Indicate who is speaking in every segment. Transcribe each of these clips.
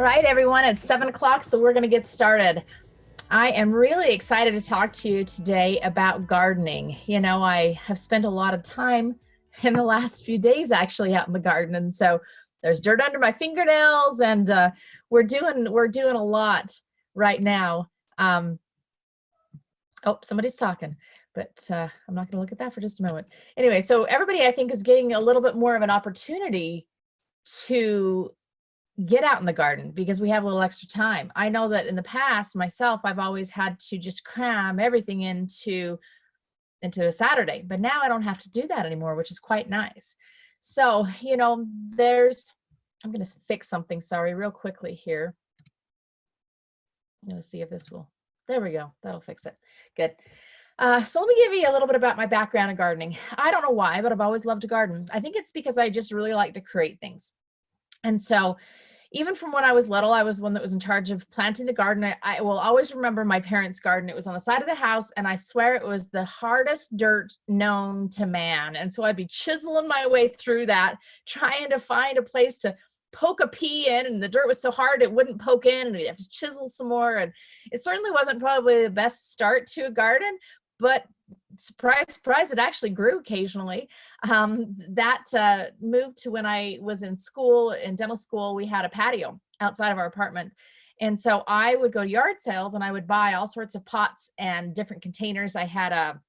Speaker 1: right, everyone, it's 7 o'clock, so we're going to get started. I am really excited to talk to you today about gardening. You know, I have spent a lot of time in the last few days actually out in the garden, and so there's dirt under my fingernails, and we're doing a lot right now. Um, oh, somebody's talking, but I'm not going to look at that for just a moment. Anyway, so everybody I think is getting a little bit more of an opportunity to get out in the garden because we have a little extra time. I know that in the past, myself, I've always had to just cram everything into a Saturday, but now I don't have to do that anymore, which is quite nice. So, you know, I'm going to fix something, sorry, real quickly here. I'm going to see if this will, there we go. That'll fix it. Good. So let me give you a little bit about my background in gardening. I don't know why, but I've always loved to garden. I think it's because I just really like to create things. And so even from when I was little, I was one that was in charge of planting the garden. I will always remember my parents' garden. It was on the side of the house, and I swear it was the hardest dirt known to man. And so I'd be chiseling my way through that, trying to find a place to poke a pea in, and the dirt was so hard it wouldn't poke in, and we'd have to chisel some more. And it certainly wasn't probably the best start to a garden, but surprise, surprise, it actually grew occasionally. That moved to when I was in school, in dental school, we had a patio outside of our apartment. And so I would go to yard sales and I would buy all sorts of pots and different containers. I had a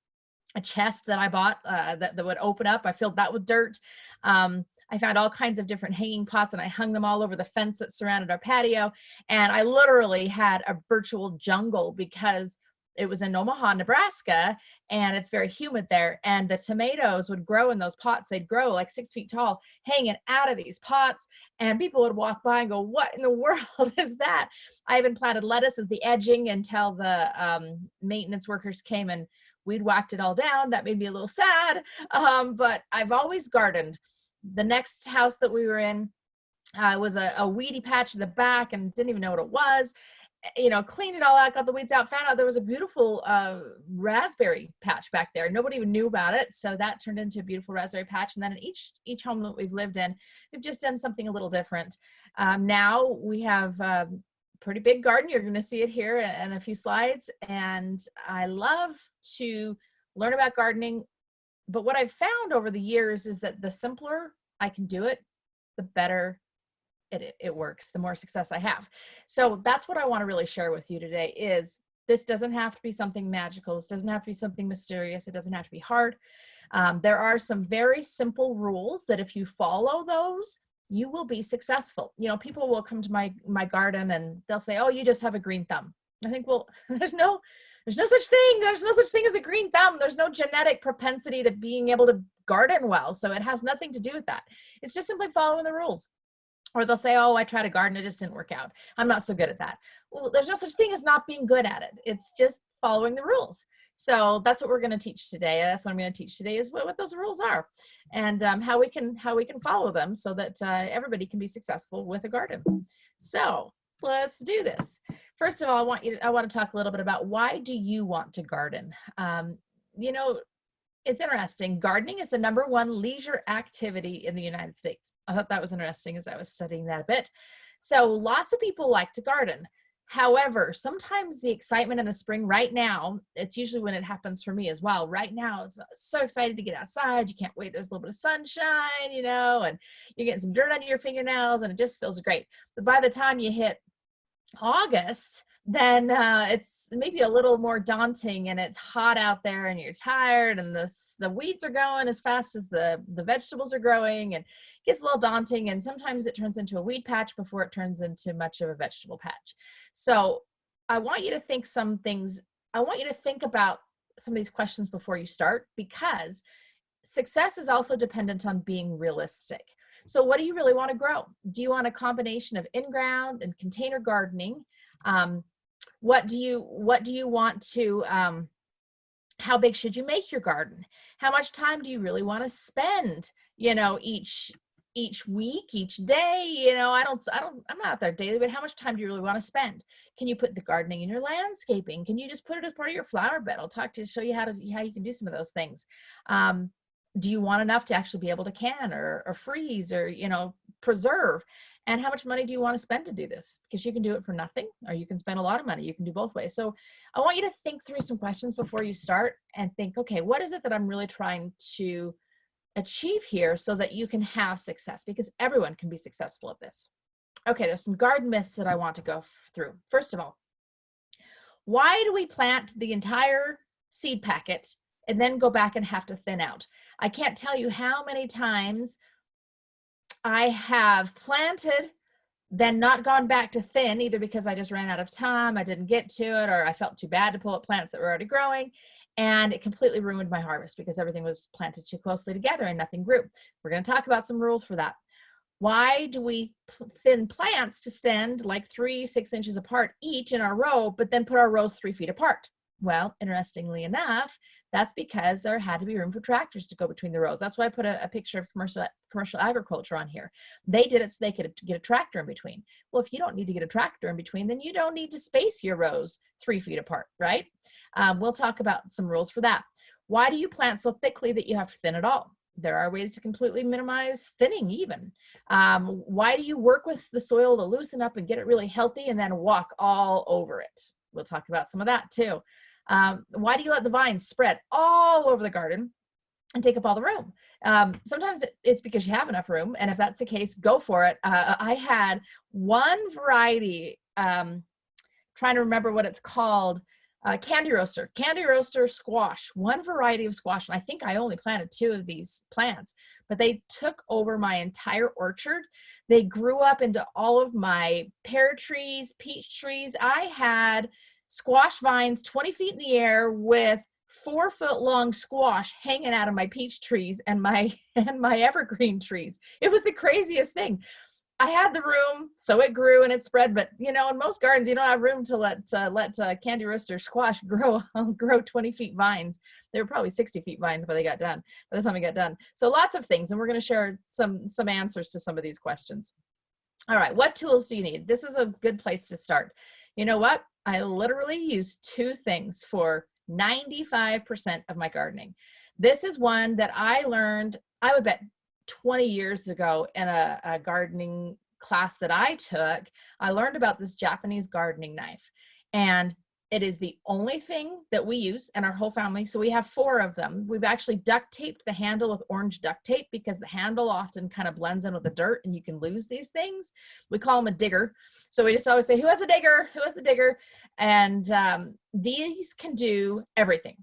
Speaker 1: chest that I bought that would open up. I filled that with dirt. I found all kinds of different hanging pots and I hung them all over the fence that surrounded our patio. And I literally had a virtual jungle because it was in Omaha, Nebraska, and it's very humid there. And the tomatoes would grow in those pots. They'd grow like 6 feet tall, hanging out of these pots. And people would walk by and go, "What in the world is that?" I even planted lettuce as the edging until the maintenance workers came and weed whacked it all down. That made me a little sad. But I've always gardened. The next house that we were in was a weedy patch in the back and didn't even know what it was. You know, cleaned it all out, got the weeds out, found out there was a beautiful raspberry patch back there. Nobody even knew about it. So that turned into a beautiful raspberry patch. And then in each home that we've lived in, we've just done something a little different. Now we have a pretty big garden. You're going to see it here in a few slides. And I love to learn about gardening. But what I've found over the years is that the simpler I can do it, the better it works, the more success I have. So that's what I want to really share with you today is this doesn't have to be something magical. This doesn't have to be something mysterious. It doesn't have to be hard. There are some very simple rules that if you follow those, you will be successful. You know, people will come to my garden and they'll say, "Oh, you just have a green thumb." I think, well, there's no such thing. There's no such thing as a green thumb. There's no genetic propensity to being able to garden well. So it has nothing to do with that. It's just simply following the rules. Or they'll say, "Oh, I tried to garden, it just didn't work out. I'm not so good at that." Well, there's no such thing as not being good at it. It's just following the rules. So that's what we're going to teach today. That's what I'm going to teach today is what those rules are and how we can follow them so that everybody can be successful with a garden. So let's do this. First of all, I want to talk a little bit about why do you want to garden? You know, it's interesting. Gardening is the #1 leisure activity in the United States. I thought that was interesting as I was studying that a bit. So lots of people like to garden. However, sometimes the excitement in the spring right now, it's usually when it happens for me as well. Right now, it's so excited to get outside. You can't wait. There's a little bit of sunshine, you know, and you're getting some dirt under your fingernails and it just feels great. But by the time you hit August, then it's maybe a little more daunting and it's hot out there and you're tired and the weeds are going as fast as the vegetables are growing and it gets a little daunting and sometimes it turns into a weed patch before it turns into much of a vegetable patch. So I want you to think about some of these questions before you start because success is also dependent on being realistic. So what do you really want to grow? Do you want a combination of in-ground and container gardening? What do you want to, how big should you make your garden? How much time do you really want to spend, you know, each week, each day? You know, I'm not out there daily, but how much time do you really want to spend? Can you put the gardening in your landscaping? Can you just put it as part of your flower bed? I'll show you how you can do some of those things. do you want enough to actually be able to can or freeze or, preserve? And how much money do you want to spend to do this? Because you can do it for nothing, or you can spend a lot of money. You can do both ways. So I want you to think through some questions before you start and think, okay, what is it that I'm really trying to achieve here so that you can have success? Because everyone can be successful at this. Okay, there's some garden myths that I want to go through. First of all, why do we plant the entire seed packet and then go back and have to thin out? I can't tell you how many times I have planted, then not gone back to thin, either because I just ran out of time, I didn't get to it, or I felt too bad to pull up plants that were already growing. And it completely ruined my harvest because everything was planted too closely together and nothing grew. We're going to talk about some rules for that. Why do we thin plants to stand like 3-6 inches apart each in our row, but then put our rows 3 feet apart? Well, interestingly enough, that's because there had to be room for tractors to go between the rows. That's why I put a picture of commercial agriculture on here. They did it so they could get a tractor in between. Well, if you don't need to get a tractor in between, then you don't need to space your rows 3 feet apart, right? We'll talk about some rules for that. Why do you plant so thickly that you have to thin it all? There are ways to completely minimize thinning even. Why do you work with the soil to loosen up and get it really healthy and then walk all over it? We'll talk about some of that too. Why do you let the vines spread all over the garden and take up all the room? Sometimes it's because you have enough room, and if that's the case, go for it. I had one variety, trying to remember what it's called, candy roaster squash, one variety of squash. And I think I only planted 2 of these plants, but they took over my entire orchard. They grew up into all of my pear trees, peach trees. I had squash vines 20 feet in the air with 4-foot long squash hanging out of my peach trees and my evergreen trees. It was the craziest thing. I had the room, so it grew and it spread. But in most gardens, you don't have room to let candy roaster squash grow 20 feet vines. They were probably 60 feet vines by the time we got done. So lots of things, and we're going to share some answers to some of these questions. All right, what tools do you need? This is a good place to start. You know what? I literally use 2 things for 95% of my gardening. This is one that I learned, I would bet 20 years ago in a gardening class that I took. I learned about this Japanese gardening knife, and it is the only thing that we use in our whole family. So we have 4 of them. We've actually duct taped the handle with orange duct tape because the handle often kind of blends in with the dirt and you can lose these things. We call them a digger. So we just always say, who has a digger? Who has a digger? And these can do everything.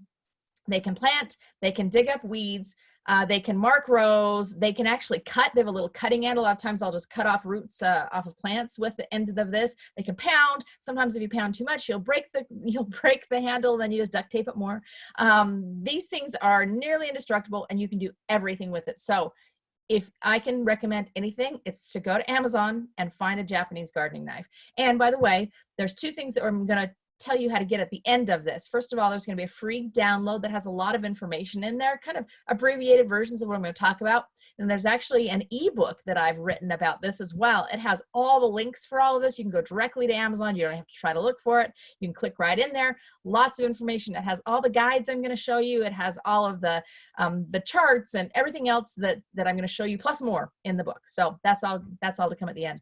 Speaker 1: They can plant, they can dig up weeds, they can mark rows, they can actually cut. They have a little cutting end. A lot of times I'll just cut off roots off of plants with the end of this. They can pound. Sometimes if you pound too much, you'll break the handle, then you just duct tape it more. These things are nearly indestructible and you can do everything with it. So if I can recommend anything, it's to go to Amazon and find a Japanese gardening knife. And by the way, there's 2 things that I'm going to tell you how to get at the end of this. First of all, there's going to be a free download that has a lot of information in there, kind of abbreviated versions of what I'm going to talk about. And there's actually an ebook that I've written about this as well. It has all the links for all of this. You can go directly to Amazon. You don't have to try to look for it. You can click right in there. Lots of information. It has all the guides I'm going to show you. It has all of the charts and everything else that I'm going to show you, plus more in the book. So that's all to come at the end.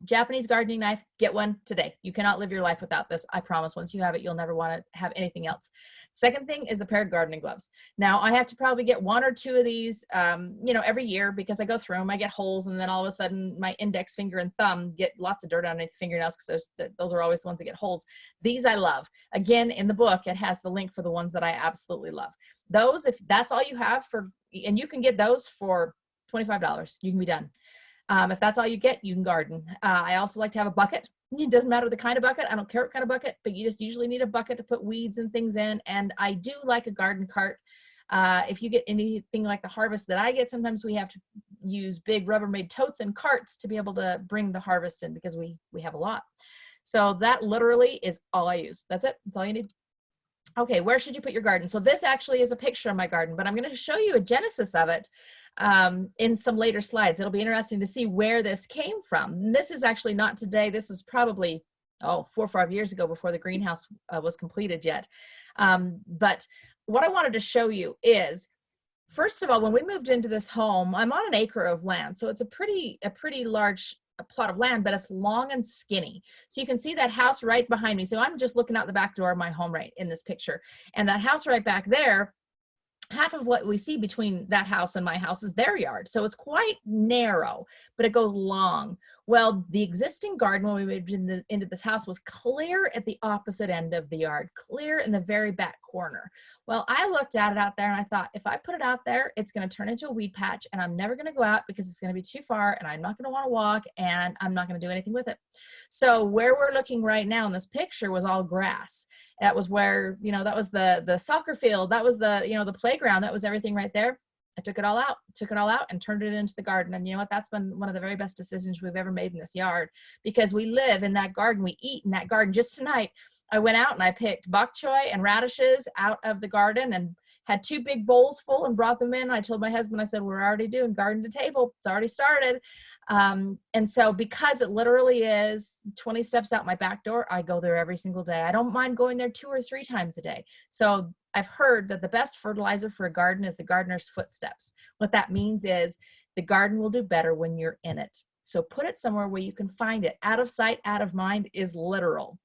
Speaker 1: Japanese gardening knife, get one today. You cannot live your life without this. I promise. Once you have it, you'll never want to have anything else. Second thing is a pair of gardening gloves. Now I have to probably get 1 or 2 of these, every year because I go through them. I get holes, and then all of a sudden my index finger and thumb get lots of dirt on my fingernails because those are always the ones that get holes. These I love. Again, in the book, it has the link for the ones that I absolutely love. Those, if that's all you have and you can get those for $25, you can be done. If that's all you get, you can garden. I also like to have a bucket. It doesn't matter the kind of bucket. I don't care what kind of bucket, but you just usually need a bucket to put weeds and things in. And I do like a garden cart. If you get anything like the harvest that I get, sometimes we have to use big Rubbermaid totes and carts to be able to bring the harvest in because we have a lot. So that literally is all I use. That's it. That's all you need. Okay, where should you put your garden? So this actually is a picture of my garden, but I'm going to show you a genesis of it in some later slides. It'll be interesting to see where this came from. And this is actually not today. This is probably 4 or 5 years ago before the greenhouse was completed yet. But what I wanted to show you is First of all, when we moved into this home, I'm on an acre of land. So it's a pretty large plot of land, but it's long and skinny. So you can see that house right behind me. So I'm just looking out the back door of my home right in this picture. And that house right back there, half of what we see between that house and my house is their yard. So it's quite narrow, but it goes long. Well, the existing garden when we moved into this house was clear at the opposite end of the yard, clear in the very back corner. Well, I looked at it out there and I thought, if I put it out there, it's going to turn into a weed patch and I'm never going to go out because it's going to be too far and I'm not going to want to walk and I'm not going to do anything with it. So where we're looking right now in this picture was all grass. That was where, that was the soccer field. That was the playground. That was everything right there. I took it all out and turned it into the garden. And you know what? That's been one of the very best decisions we've ever made in this yard, because we live in that garden. We eat in that garden. Just tonight, I went out and I picked bok choy and radishes out of the garden and had 2 big bowls full and brought them in. I told my husband, I said, we're already doing garden to table. It's already started. And so because it literally is 20 steps out my back door, I go there every single day. I don't mind going there 2 or 3 times a day. So I've heard that the best fertilizer for a garden is the gardener's footsteps. What that means is the garden will do better when you're in it. So put it somewhere where you can find it. Out of sight, out of mind is literal.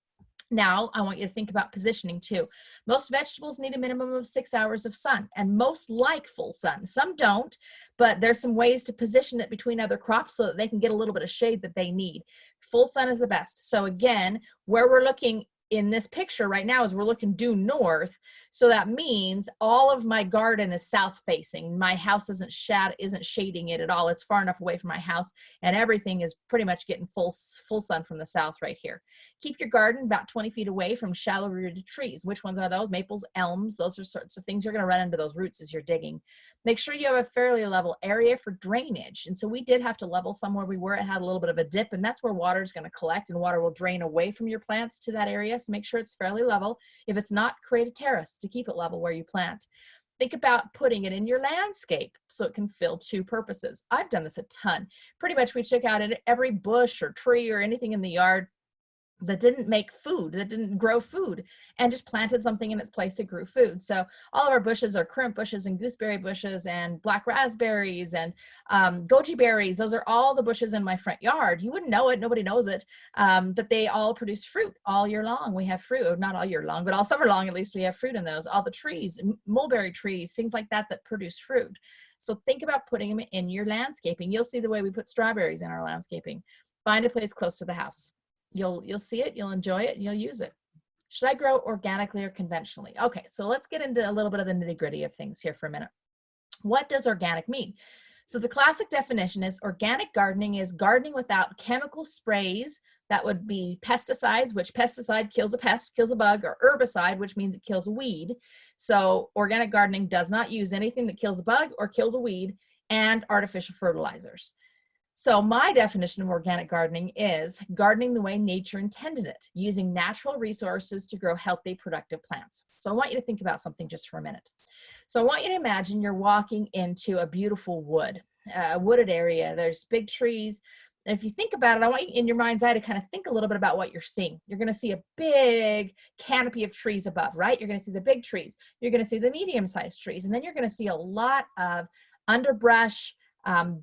Speaker 1: Now, I want you to think about positioning too. Most vegetables need a minimum of 6 hours of sun, and most like full sun. Some don't, but there's some ways to position it between other crops so that they can get a little bit of shade that they need. Full sun is the best. So again, where we're looking in this picture right now is we're looking due north. So that means all of my garden is south facing. My house isn't shading it at all. It's far enough away from my house, and everything is pretty much getting full sun from the south right here. Keep your garden about 20 feet away from shallow rooted trees. Which ones are those? Maples, elms, those are sorts of things you're going to run into those roots as you're digging. Make sure you have a fairly level area for drainage. And so we did have to level somewhere we were. It had a little bit of a dip, and that's where water is going to collect and water will drain away from your plants to that area. So make sure it's fairly level. If it's not, create a terrace to keep it level where you plant. Think about putting it in your landscape so it can fill 2 purposes. I've done this a ton. Pretty much we took out every bush or tree or anything in the yard that didn't make food, that didn't grow food, and just planted something in its place that grew food. So all of our bushes are currant bushes and gooseberry bushes and black raspberries and goji berries. Those are all the bushes in my front yard. You wouldn't know it, nobody knows it, but they all produce fruit all year long. We have fruit, not all year long, but all summer long at least we have fruit in those. All the trees, mulberry trees, things like that that produce fruit. So think about putting them in your landscaping. You'll see the way we put strawberries in our landscaping. Find a place close to the house. You'll see it, you'll enjoy it, and you'll use it. Should I grow organically or conventionally? Okay, so let's get into a little bit of the nitty-gritty of things here for a minute. What does organic mean? So the classic definition is organic gardening is gardening without chemical sprays. That would be pesticides, which pesticide kills a pest, kills a bug, or herbicide, which means it kills a weed. So organic gardening does not use anything that kills a bug or kills a weed, and artificial fertilizers. So my definition of organic gardening is gardening the way nature intended it, using natural resources to grow healthy, productive plants. So I want you to think about something just for a minute. So I want you to imagine you're walking into a beautiful wood, a wooded area. There's big trees. And if you think about it, I want you in your mind's eye to kind of think a little bit about what you're seeing. You're going to see a big canopy of trees above, right? You're going to see the big trees. You're going to see the medium-sized trees. And then you're going to see a lot of underbrush,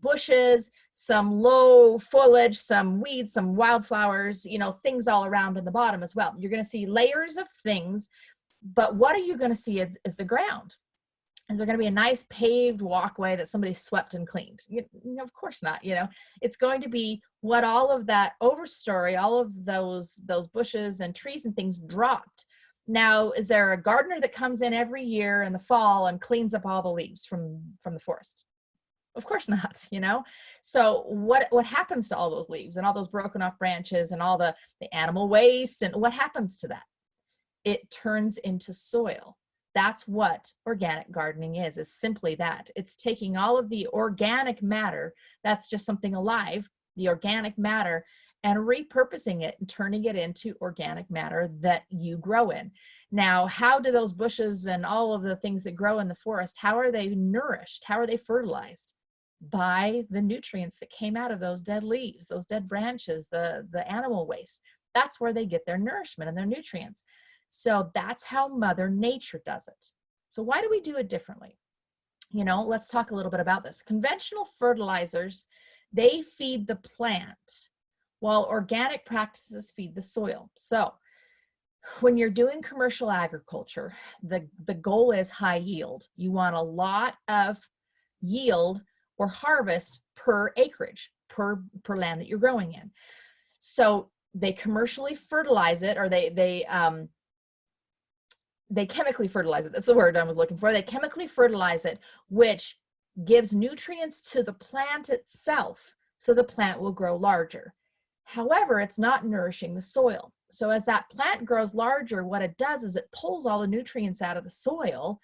Speaker 1: bushes, some low foliage, some weeds, some wildflowers, things all around in the bottom as well. You're going to see layers of things, but what are you going to see is the ground? Is there going to be a nice paved walkway that somebody swept and cleaned? Of course not. It's going to be what all of that overstory, all of those bushes and trees and things dropped. Now, is there a gardener that comes in every year in the fall and cleans up all the leaves from the forest? Of course not, So what happens to all those leaves and all those broken off branches and all the animal waste, and what happens to that? It turns into soil. That's what organic gardening is simply that. It's taking all of the organic matter, that's just something alive, the organic matter, and repurposing it and turning it into organic matter that you grow in. Now, how do those bushes and all of the things that grow in the forest, how are they nourished? How are they fertilized? By the nutrients that came out of those dead leaves, those dead branches, the animal waste. That's where they get their nourishment and their nutrients. So that's how Mother Nature does it. So why do we do it differently? You know, let's talk a little bit about this. Conventional fertilizers, they feed the plant, while organic practices feed the soil. So when you're doing commercial agriculture, the goal is high yield. You want a lot of yield or harvest per acreage, per land that you're growing in. So they commercially fertilize it, or they chemically fertilize it. That's the word I was looking for. They chemically fertilize it, which gives nutrients to the plant itself, so the plant will grow larger. However, it's not nourishing the soil. So as that plant grows larger, what it does is it pulls all the nutrients out of the soil,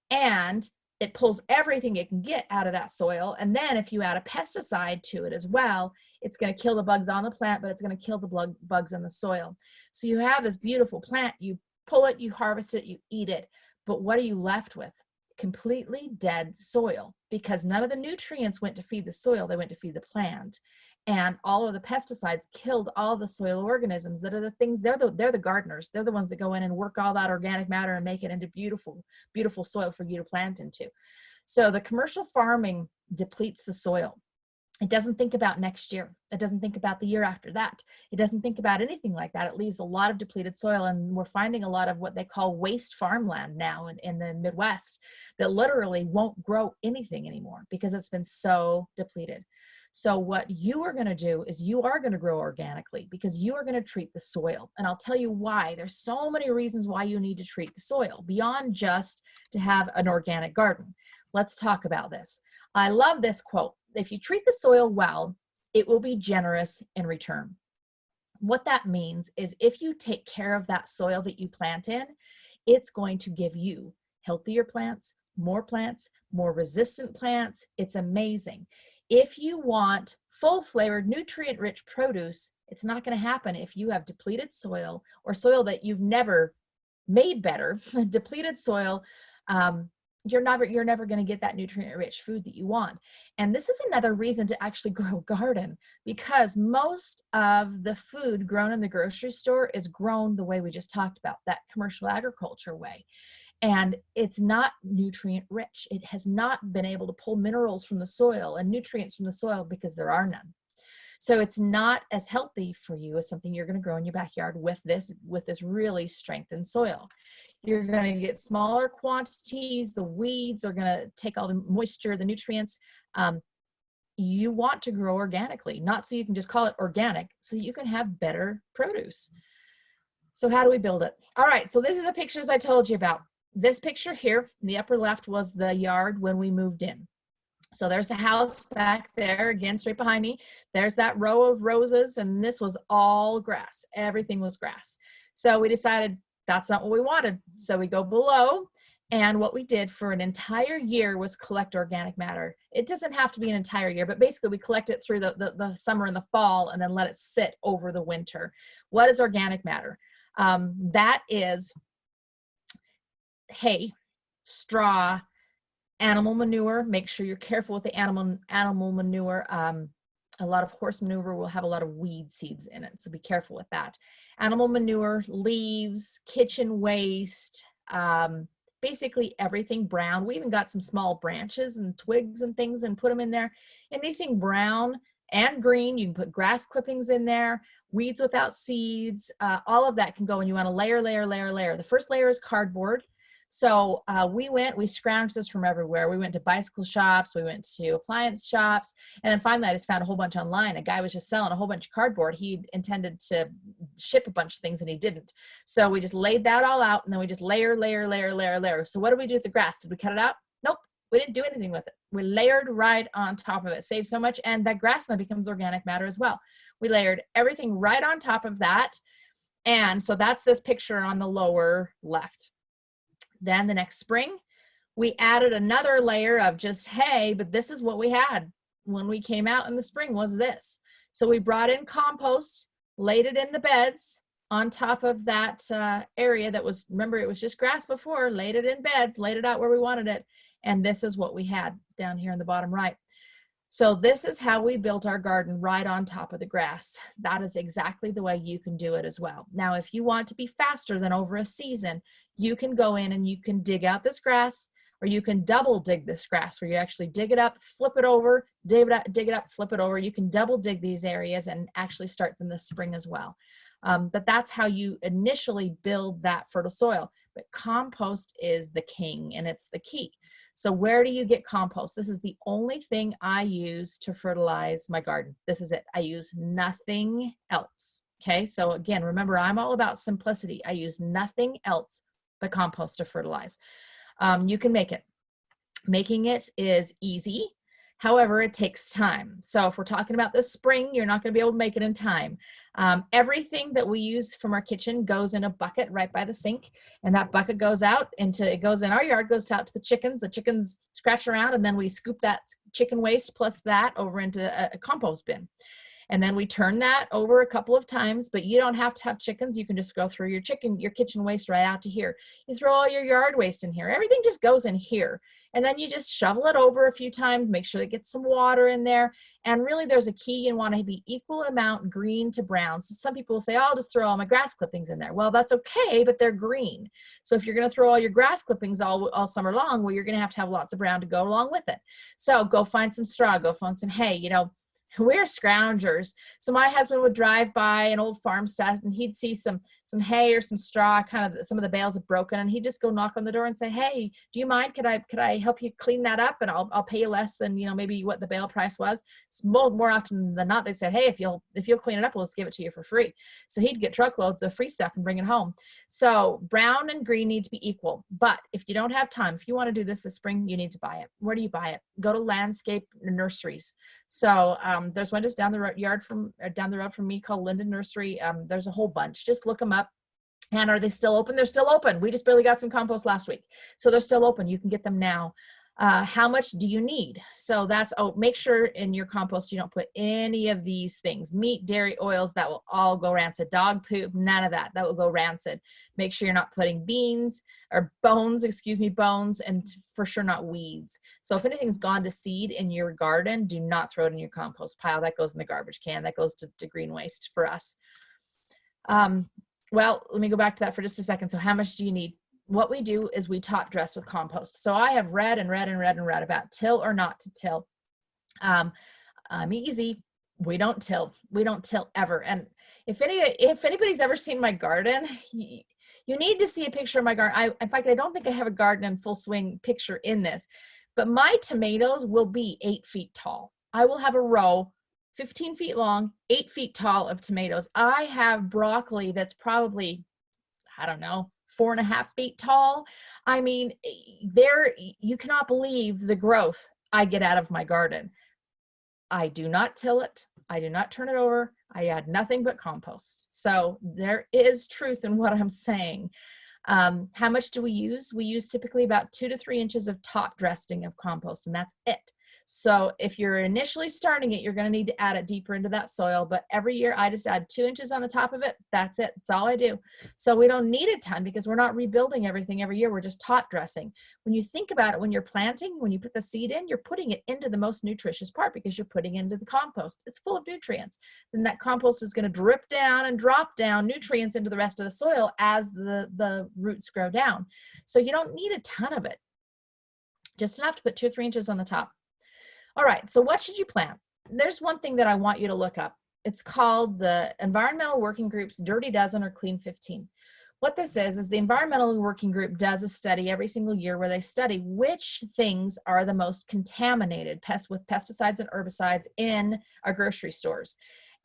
Speaker 1: and it pulls everything it can get out of that soil. And then if you add a pesticide to it as well, it's going to kill the bugs on the plant, but it's going to kill the bugs in the soil. So you have this beautiful plant, you pull it, you harvest it, you eat it. But what are you left with? Completely dead soil, because none of the nutrients went to feed the soil, they went to feed the plant. And all of the pesticides killed all the soil organisms that are the things, they're the gardeners. They're the ones that go in and work all that organic matter and make it into beautiful, beautiful soil for you to plant into. So the commercial farming depletes the soil. It doesn't think about next year. It doesn't think about the year after that. It doesn't think about anything like that. It leaves a lot of depleted soil, and we're finding a lot of what they call waste farmland now in the Midwest that literally won't grow anything anymore because it's been so depleted. So what you are going to do is you are going to grow organically, because you are going to treat the soil. And I'll tell you why. There's so many reasons why you need to treat the soil beyond just to have an organic garden. Let's talk about this. I love this quote. If you treat the soil well, it will be generous in return. What that means is if you take care of that soil that you plant in, it's going to give you healthier plants, more resistant plants. It's amazing. If you want full-flavored, nutrient-rich produce, it's not going to happen if you have depleted soil, or soil that you've never made better. Depleted soil, you're never going to get that nutrient-rich food that you want. And this is another reason to actually grow a garden, because most of the food grown in the grocery store is grown the way we just talked about, that commercial agriculture way. And it's not nutrient rich. It has not been able to pull minerals from the soil and nutrients from the soil because there are none. So it's not as healthy for you as something you're going to grow in your backyard with this really strengthened soil. You're going to get smaller quantities. The weeds are going to take all the moisture, the nutrients. You want to grow organically, not so you can just call it organic, so you can have better produce. So how do we build it? All right, so these are the pictures I told you about. This picture here in the upper left was the yard when we moved in. So there's the house back there, again, straight behind me. There's that row of roses, and this was all grass. Everything was grass. So we decided that's not what we wanted. So we go below, and what we did for an entire year was collect organic matter. It doesn't have to be an entire year, but basically we collect it through the summer and the fall, and then let it sit over the winter. What is organic matter? That is hay, straw, animal manure. Make sure you're careful with the animal manure. A lot of horse manure will have a lot of weed seeds in it, so be careful with that. Animal manure, leaves, kitchen waste, basically everything brown. We even got some small branches and twigs and things and put them in there. Anything brown and green, you can put grass clippings in there, weeds without seeds, all of that can go, and you want to layer. The first layer is cardboard. So we scrounged this from everywhere. We went to bicycle shops, we went to appliance shops, and then finally I just found a whole bunch online. A guy was just selling a whole bunch of cardboard. He intended to ship a bunch of things and he didn't. So we just laid that all out, and then we just layer. So what did we do with the grass? Did we cut it out? Nope, we didn't do anything with it. We layered right on top of it. Saved so much, and that grass now becomes organic matter as well. We layered everything right on top of that. And so that's this picture on the lower left. Then the next spring, we added another layer of just hay, but this is what we had when we came out in the spring was this. So we brought in compost, laid it in the beds on top of that area that was, remember, it was just grass before, laid it in beds, laid it out where we wanted it. And this is what we had down here in the bottom right. So this is how we built our garden, right on top of the grass. That is exactly the way you can do it as well. Now, if you want to be faster than over a season, you can go in and you can dig out this grass, or you can double dig this grass where you actually dig it up, flip it over, dig it up, flip it over. You can double dig these areas and actually start them this spring as well. But that's how you initially build that fertile soil. But compost is the king and it's the key. So where do you get compost? This is the only thing I use to fertilize my garden. This is it. I use nothing else. Okay, so again, remember, I'm all about simplicity. I use nothing else but compost to fertilize. You can make it. Making it is easy. However, it takes time. So if we're talking about this spring, you're not going to be able to make it in time. Everything that we use from our kitchen goes in a bucket right by the sink, and that bucket goes out it goes in our yard, goes out to the chickens. The chickens scratch around, and then we scoop that chicken waste plus that over into a compost bin. And then we turn that over a couple of times, but you don't have to have chickens. You can just go through your kitchen waste right out to here. You throw all your yard waste in here. Everything just goes in here. And then you just shovel it over a few times, make sure it gets some water in there. And really there's a key. You want to be equal amount green to brown. So some people will say, oh, I'll just throw all my grass clippings in there. Well, that's okay, but they're green. So if you're going to throw all your grass clippings all summer long, well, you're going to have lots of brown to go along with it. So go find some straw, go find some hay, we're scroungers. So my husband would drive by an old farmstead and he'd see some hay or some straw, kind of some of the bales have broken, and he'd just go knock on the door and say, hey, do you mind? Could I help you clean that up? And I'll pay you less than, maybe what the bale price was. More often than not, they said, hey, if you'll clean it up, we'll just give it to you for free. So he'd get truckloads of free stuff and bring it home. So brown and green need to be equal. But if you don't have time, if you want to do this spring, you need to buy it. Where do you buy it? Go to landscape nurseries. So there's one just down the road from me called Linden Nursery. There's a whole bunch. Just look them up. And are they still open? They're still open. We just barely got some compost last week. So they're still open. You can get them now. How much do you need? So make sure in your compost you don't put any of these things. Meat, dairy, oils, that will all go rancid. Dog poop, none of that. That will go rancid. Make sure you're not putting bones, and for sure not weeds. So if anything's gone to seed in your garden, do not throw it in your compost pile. That goes in the garbage can. That goes to green waste for us. Well, let me go back to that for just a second. So how much do you need? What we do is we top dress with compost. So I have read about till or not to till. I'm easy. We don't till. We don't till ever. And if anybody's ever seen my garden, you need to see a picture of my garden. In fact, I don't think I have a garden in full swing picture in this, but my tomatoes will be 8 feet tall. I will have a row 15 feet long, 8 feet tall of tomatoes. I have broccoli that's probably, I don't know, 4.5 feet tall. I mean, you cannot believe the growth I get out of my garden. I do not till it. I do not turn it over. I add nothing but compost. So there is truth in what I'm saying. How much do we use? We use typically about 2 to 3 inches of top dressing of compost, and that's it. So if you're initially starting it, you're going to need to add it deeper into that soil. But every year I just add 2 inches on the top of it. That's it. That's all I do. So we don't need a ton because we're not rebuilding everything every year. We're just top dressing. When you think about it, when you're planting, when you put the seed in, you're putting it into the most nutritious part because you're putting it into the compost. It's full of nutrients. Then that compost is going to drip down and drop down nutrients into the rest of the soil as the roots grow down. So you don't need a ton of it. Just enough to put 2 or 3 inches on the top. All right, so what should you plant? There's one thing that I want you to look up. It's called the Environmental Working Group's Dirty Dozen or Clean 15. What this is the Environmental Working Group does a study every single year where they study which things are the most contaminated with pesticides and herbicides in our grocery stores.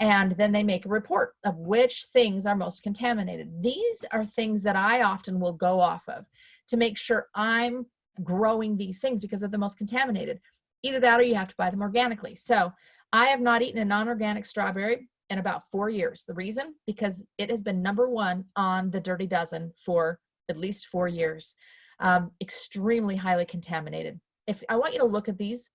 Speaker 1: And then they make a report of which things are most contaminated. These are things that I often will go off of to make sure I'm growing these things because they're the most contaminated. Either that or you have to buy them organically. So I have not eaten a non-organic strawberry in about 4 years. The reason? Because it has been #1 on the Dirty Dozen for at least 4 years. Extremely highly contaminated. If I want you to look at these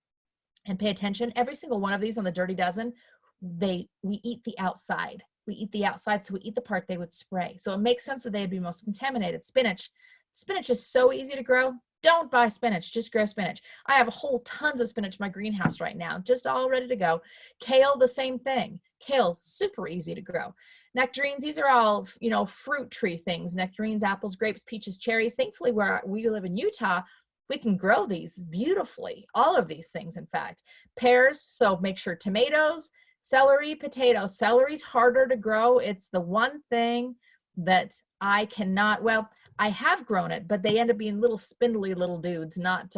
Speaker 1: and pay attention, every single one of these on the Dirty Dozen, we eat the outside. We eat the outside, so we eat the part they would spray. So it makes sense that they'd be most contaminated. Spinach. Spinach is so easy to grow. Don't buy spinach, just grow spinach. I have tons of spinach in my greenhouse right now, just all ready to go. Kale, the same thing. Kale's super easy to grow. Nectarines, these are all, fruit tree things. Nectarines, apples, grapes, peaches, cherries. Thankfully, where we live in Utah, we can grow these beautifully, all of these things, in fact. Pears, so make sure tomatoes, celery, potatoes. Celery's harder to grow. It's the one thing that I cannot, well, I have grown it, but they end up being little spindly little dudes, not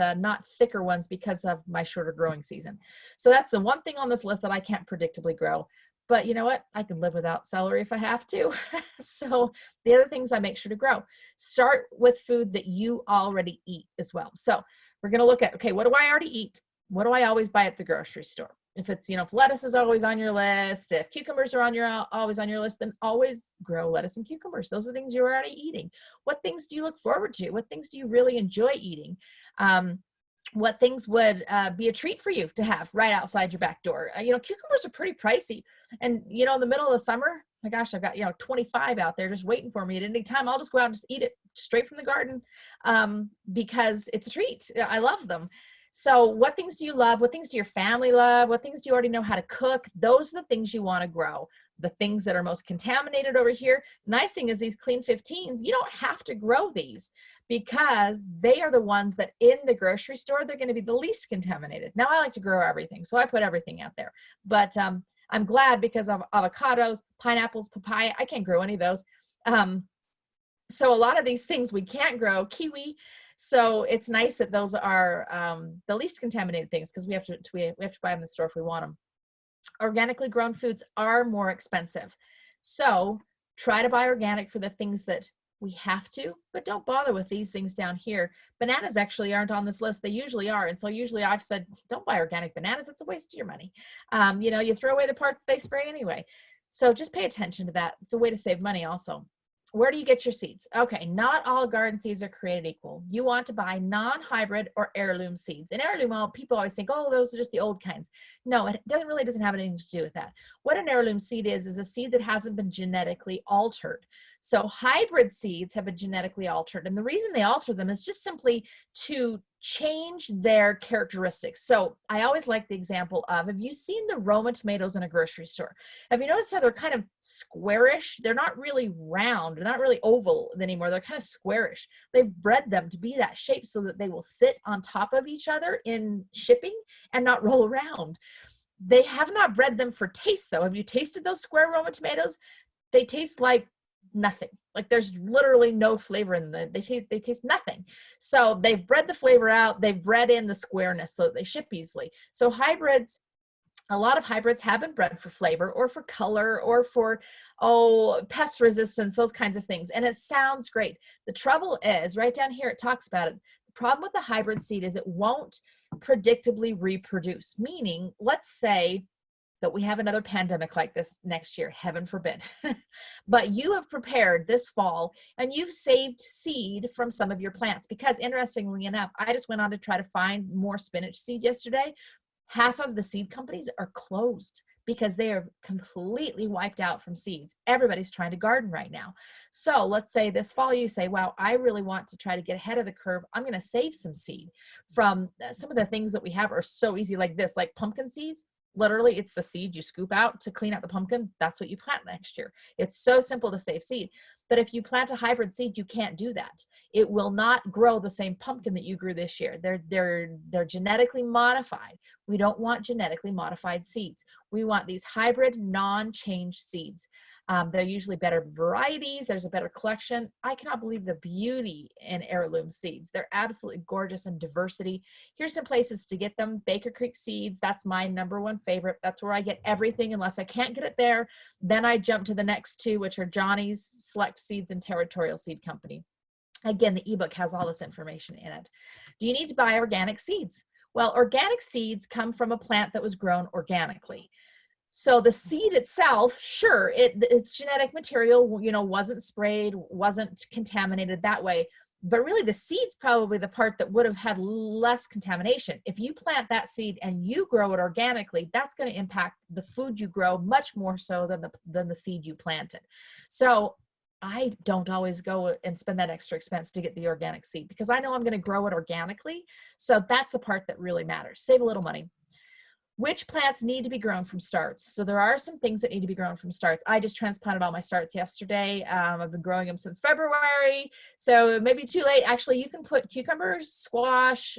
Speaker 1: thicker ones because of my shorter growing season. So that's the one thing on this list that I can't predictably grow. But you know what? I can live without celery if I have to. So the other things I make sure to grow. Start with food that you already eat as well. So we're going to look at, okay, what do I already eat? What do I always buy at the grocery store? If it's, if lettuce is always on your list, if cucumbers are always on your list, then always grow lettuce and cucumbers. Those are things you're already eating. What things do you look forward to? What things do you really enjoy eating? What things would be a treat for you to have right outside your back door? Cucumbers are pretty pricey. And, in the middle of the summer, my gosh, I've got, 25 out there just waiting for me at any time. I'll just go out and just eat it straight from the garden because it's a treat. I love them. So what things do you love? What things do your family love? What things do you already know how to cook? Those are the things you want to grow. The things that are most contaminated over here. Nice thing is these clean 15s, you don't have to grow these because they are the ones that in the grocery store, they're going to be the least contaminated. Now I like to grow everything, so I put everything out there. But I'm glad because of avocados, pineapples, papaya, I can't grow any of those. So a lot of these things we can't grow, kiwi. So it's nice that those are the least contaminated things because we have to buy them in the store if we want them. Organically grown foods are more expensive. So try to buy organic for the things that we have to, but don't bother with these things down here. Bananas actually aren't on this list. They usually are. And so usually I've said, don't buy organic bananas. It's a waste of your money. You throw away the part that they spray anyway. So just pay attention to that. It's a way to save money also. Where do you get your seeds? Okay, not all garden seeds are created equal. You want to buy non-hybrid or heirloom seeds. And heirloom, people always think, oh, those are just the old kinds. No, it doesn't have anything to do with that. What an heirloom seed is a seed that hasn't been genetically altered. So hybrid seeds have been genetically altered. And the reason they alter them is just simply to change their characteristics. So I always like the example of, have you seen the Roma tomatoes in a grocery store? Have you noticed how they're kind of squarish? They're not really round. They're not really oval anymore. They're kind of squarish. They've bred them to be that shape so that they will sit on top of each other in shipping and not roll around. They have not bred them for taste though. Have you tasted those square Roma tomatoes? They taste like nothing. Like there's literally no flavor in them. They taste nothing. So they've bred the flavor out. They've bred in the squareness so that they ship easily. So hybrids, a lot of hybrids have been bred for flavor or for color or for, pest resistance, those kinds of things. And it sounds great. The trouble is, right down here, it talks about it. The problem with the hybrid seed is it won't predictably reproduce, meaning, let's say that we have another pandemic like this next year, heaven forbid. But you have prepared this fall and you've saved seed from some of your plants because interestingly enough, I just went on to try to find more spinach seed yesterday. Half of the seed companies are closed because they are completely wiped out from seeds. Everybody's trying to garden right now. So let's say this fall you say, wow, I really want to try to get ahead of the curve. I'm going to save some seed from some of the things that we have are so easy like this, like pumpkin seeds. Literally, it's the seed you scoop out to clean out the pumpkin. That's what you plant next year. It's so simple to save seed. But if you plant a hybrid seed, you can't do that. It will not grow the same pumpkin that you grew this year. They're genetically modified. We don't want genetically modified seeds. We want these hybrid non-change seeds. They're usually better varieties. There's a better collection. I cannot believe the beauty in heirloom seeds. They're absolutely gorgeous in diversity. Here's some places to get them. Baker Creek Seeds, that's my #1 favorite. That's where I get everything unless I can't get it there. Then I jump to the next two, which are Johnny's Select Seeds and Territorial Seed Company. Again, the ebook has all this information in it. Do you need to buy organic seeds? Well, organic seeds come from a plant that was grown organically. So the seed itself, sure, it's genetic material, wasn't sprayed, wasn't contaminated that way. But really the seed's probably the part that would have had less contamination. If you plant that seed and you grow it organically, that's going to impact the food you grow much more so than the seed you planted. So I don't always go and spend that extra expense to get the organic seed because I know I'm going to grow it organically. So that's the part that really matters. Save a little money. Which plants need to be grown from starts? So there are some things that need to be grown from starts. I just transplanted all my starts yesterday. I've been growing them since February, so it may be too late. Actually, you can put cucumbers, squash,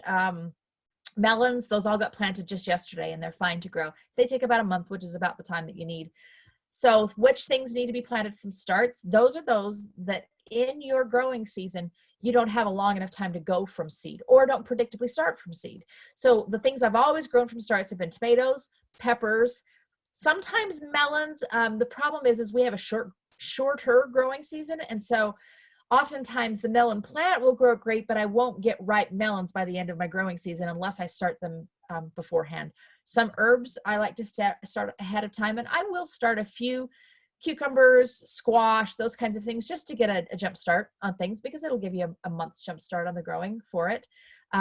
Speaker 1: melons. Those all got planted just yesterday, and they're fine to grow. They take about a month, which is about the time that you need. So which things need to be planted from starts? Those are those that in your growing season, you don't have a long enough time to go from seed or don't predictably start from seed. So the things I've always grown from starts have been tomatoes, peppers, sometimes melons. The problem is we have a shorter growing season. And so oftentimes the melon plant will grow great, but I won't get ripe melons by the end of my growing season unless I start them beforehand. Some herbs I like to start ahead of time, and I will start a few cucumbers, squash, those kinds of things, just to get a jump start on things, because it'll give you a month jump start on the growing for it.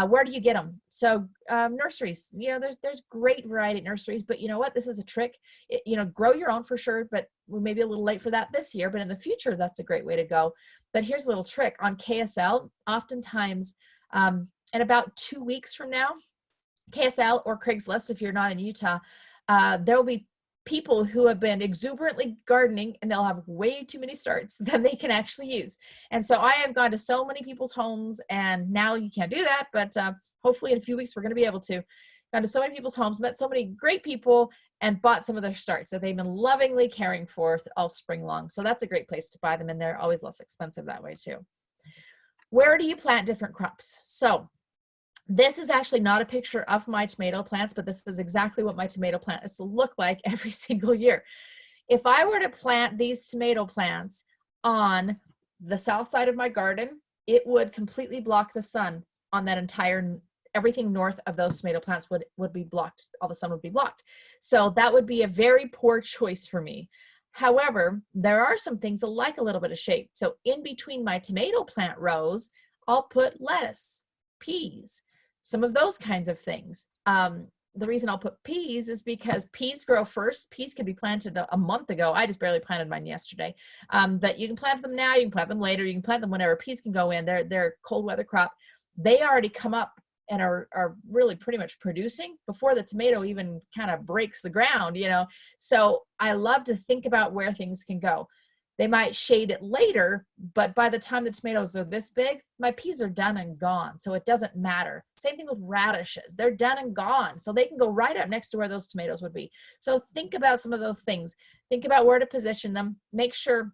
Speaker 1: Where do you get them? So nurseries, there's great variety at nurseries, but you know what? This is a trick. Grow your own for sure, but we may be a little late for that this year, but in the future, that's a great way to go. But here's a little trick on KSL. Oftentimes, in about 2 weeks from now, KSL or Craigslist, if you're not in Utah, there will be people who have been exuberantly gardening, and they'll have way too many starts than they can actually use. And so I have gone to so many people's homes, and now you can't do that, but hopefully in a few weeks we're going to be able to. Gone to so many people's homes, met so many great people, and bought some of their starts that they've been lovingly caring for all spring long. So that's a great place to buy them, and they're always less expensive that way too. Where do you plant different crops? So this is actually not a picture of my tomato plants, but this is exactly what my tomato plant is to look like every single year. If I were to plant these tomato plants on the south side of my garden, it would completely block the sun on that everything north of those tomato plants would be blocked. All the sun would be blocked. So that would be a very poor choice for me. However, there are some things that like a little bit of shade. So in between my tomato plant rows, I'll put lettuce, peas, some of those kinds of things. The reason I'll put peas is because peas grow first. Peas can be planted a month ago. I just barely planted mine yesterday. But you can plant them now, you can plant them later, you can plant them whenever. Peas can go in. They're a cold weather crop. They already come up and are really pretty much producing before the tomato even kind of breaks the ground, So I love to think about where things can go. They might shade it later, but by the time the tomatoes are this big, my peas are done and gone. So it doesn't matter. Same thing with radishes. They're done and gone. So they can go right up next to where those tomatoes would be. So think about some of those things. Think about where to position them. Make sure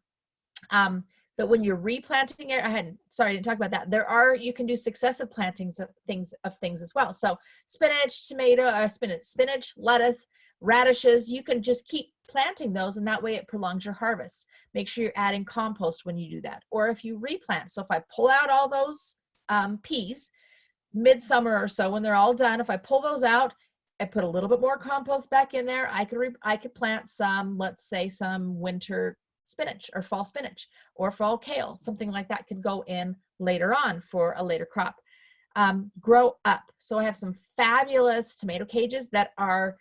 Speaker 1: that when you're replanting it, I didn't talk about that. You can do successive plantings of things as well. So spinach, spinach, lettuce, radishes, you can just keep planting those, and that way it prolongs your harvest. Make sure you're adding compost when you do that. Or if you replant, so if I pull out all those peas midsummer or so, when they're all done, if I pull those out, I put a little bit more compost back in there, I could plant some, let's say some winter spinach or fall spinach or fall kale, something like that could go in later on for a later crop. Grow up. So I have some fabulous tomato cages that are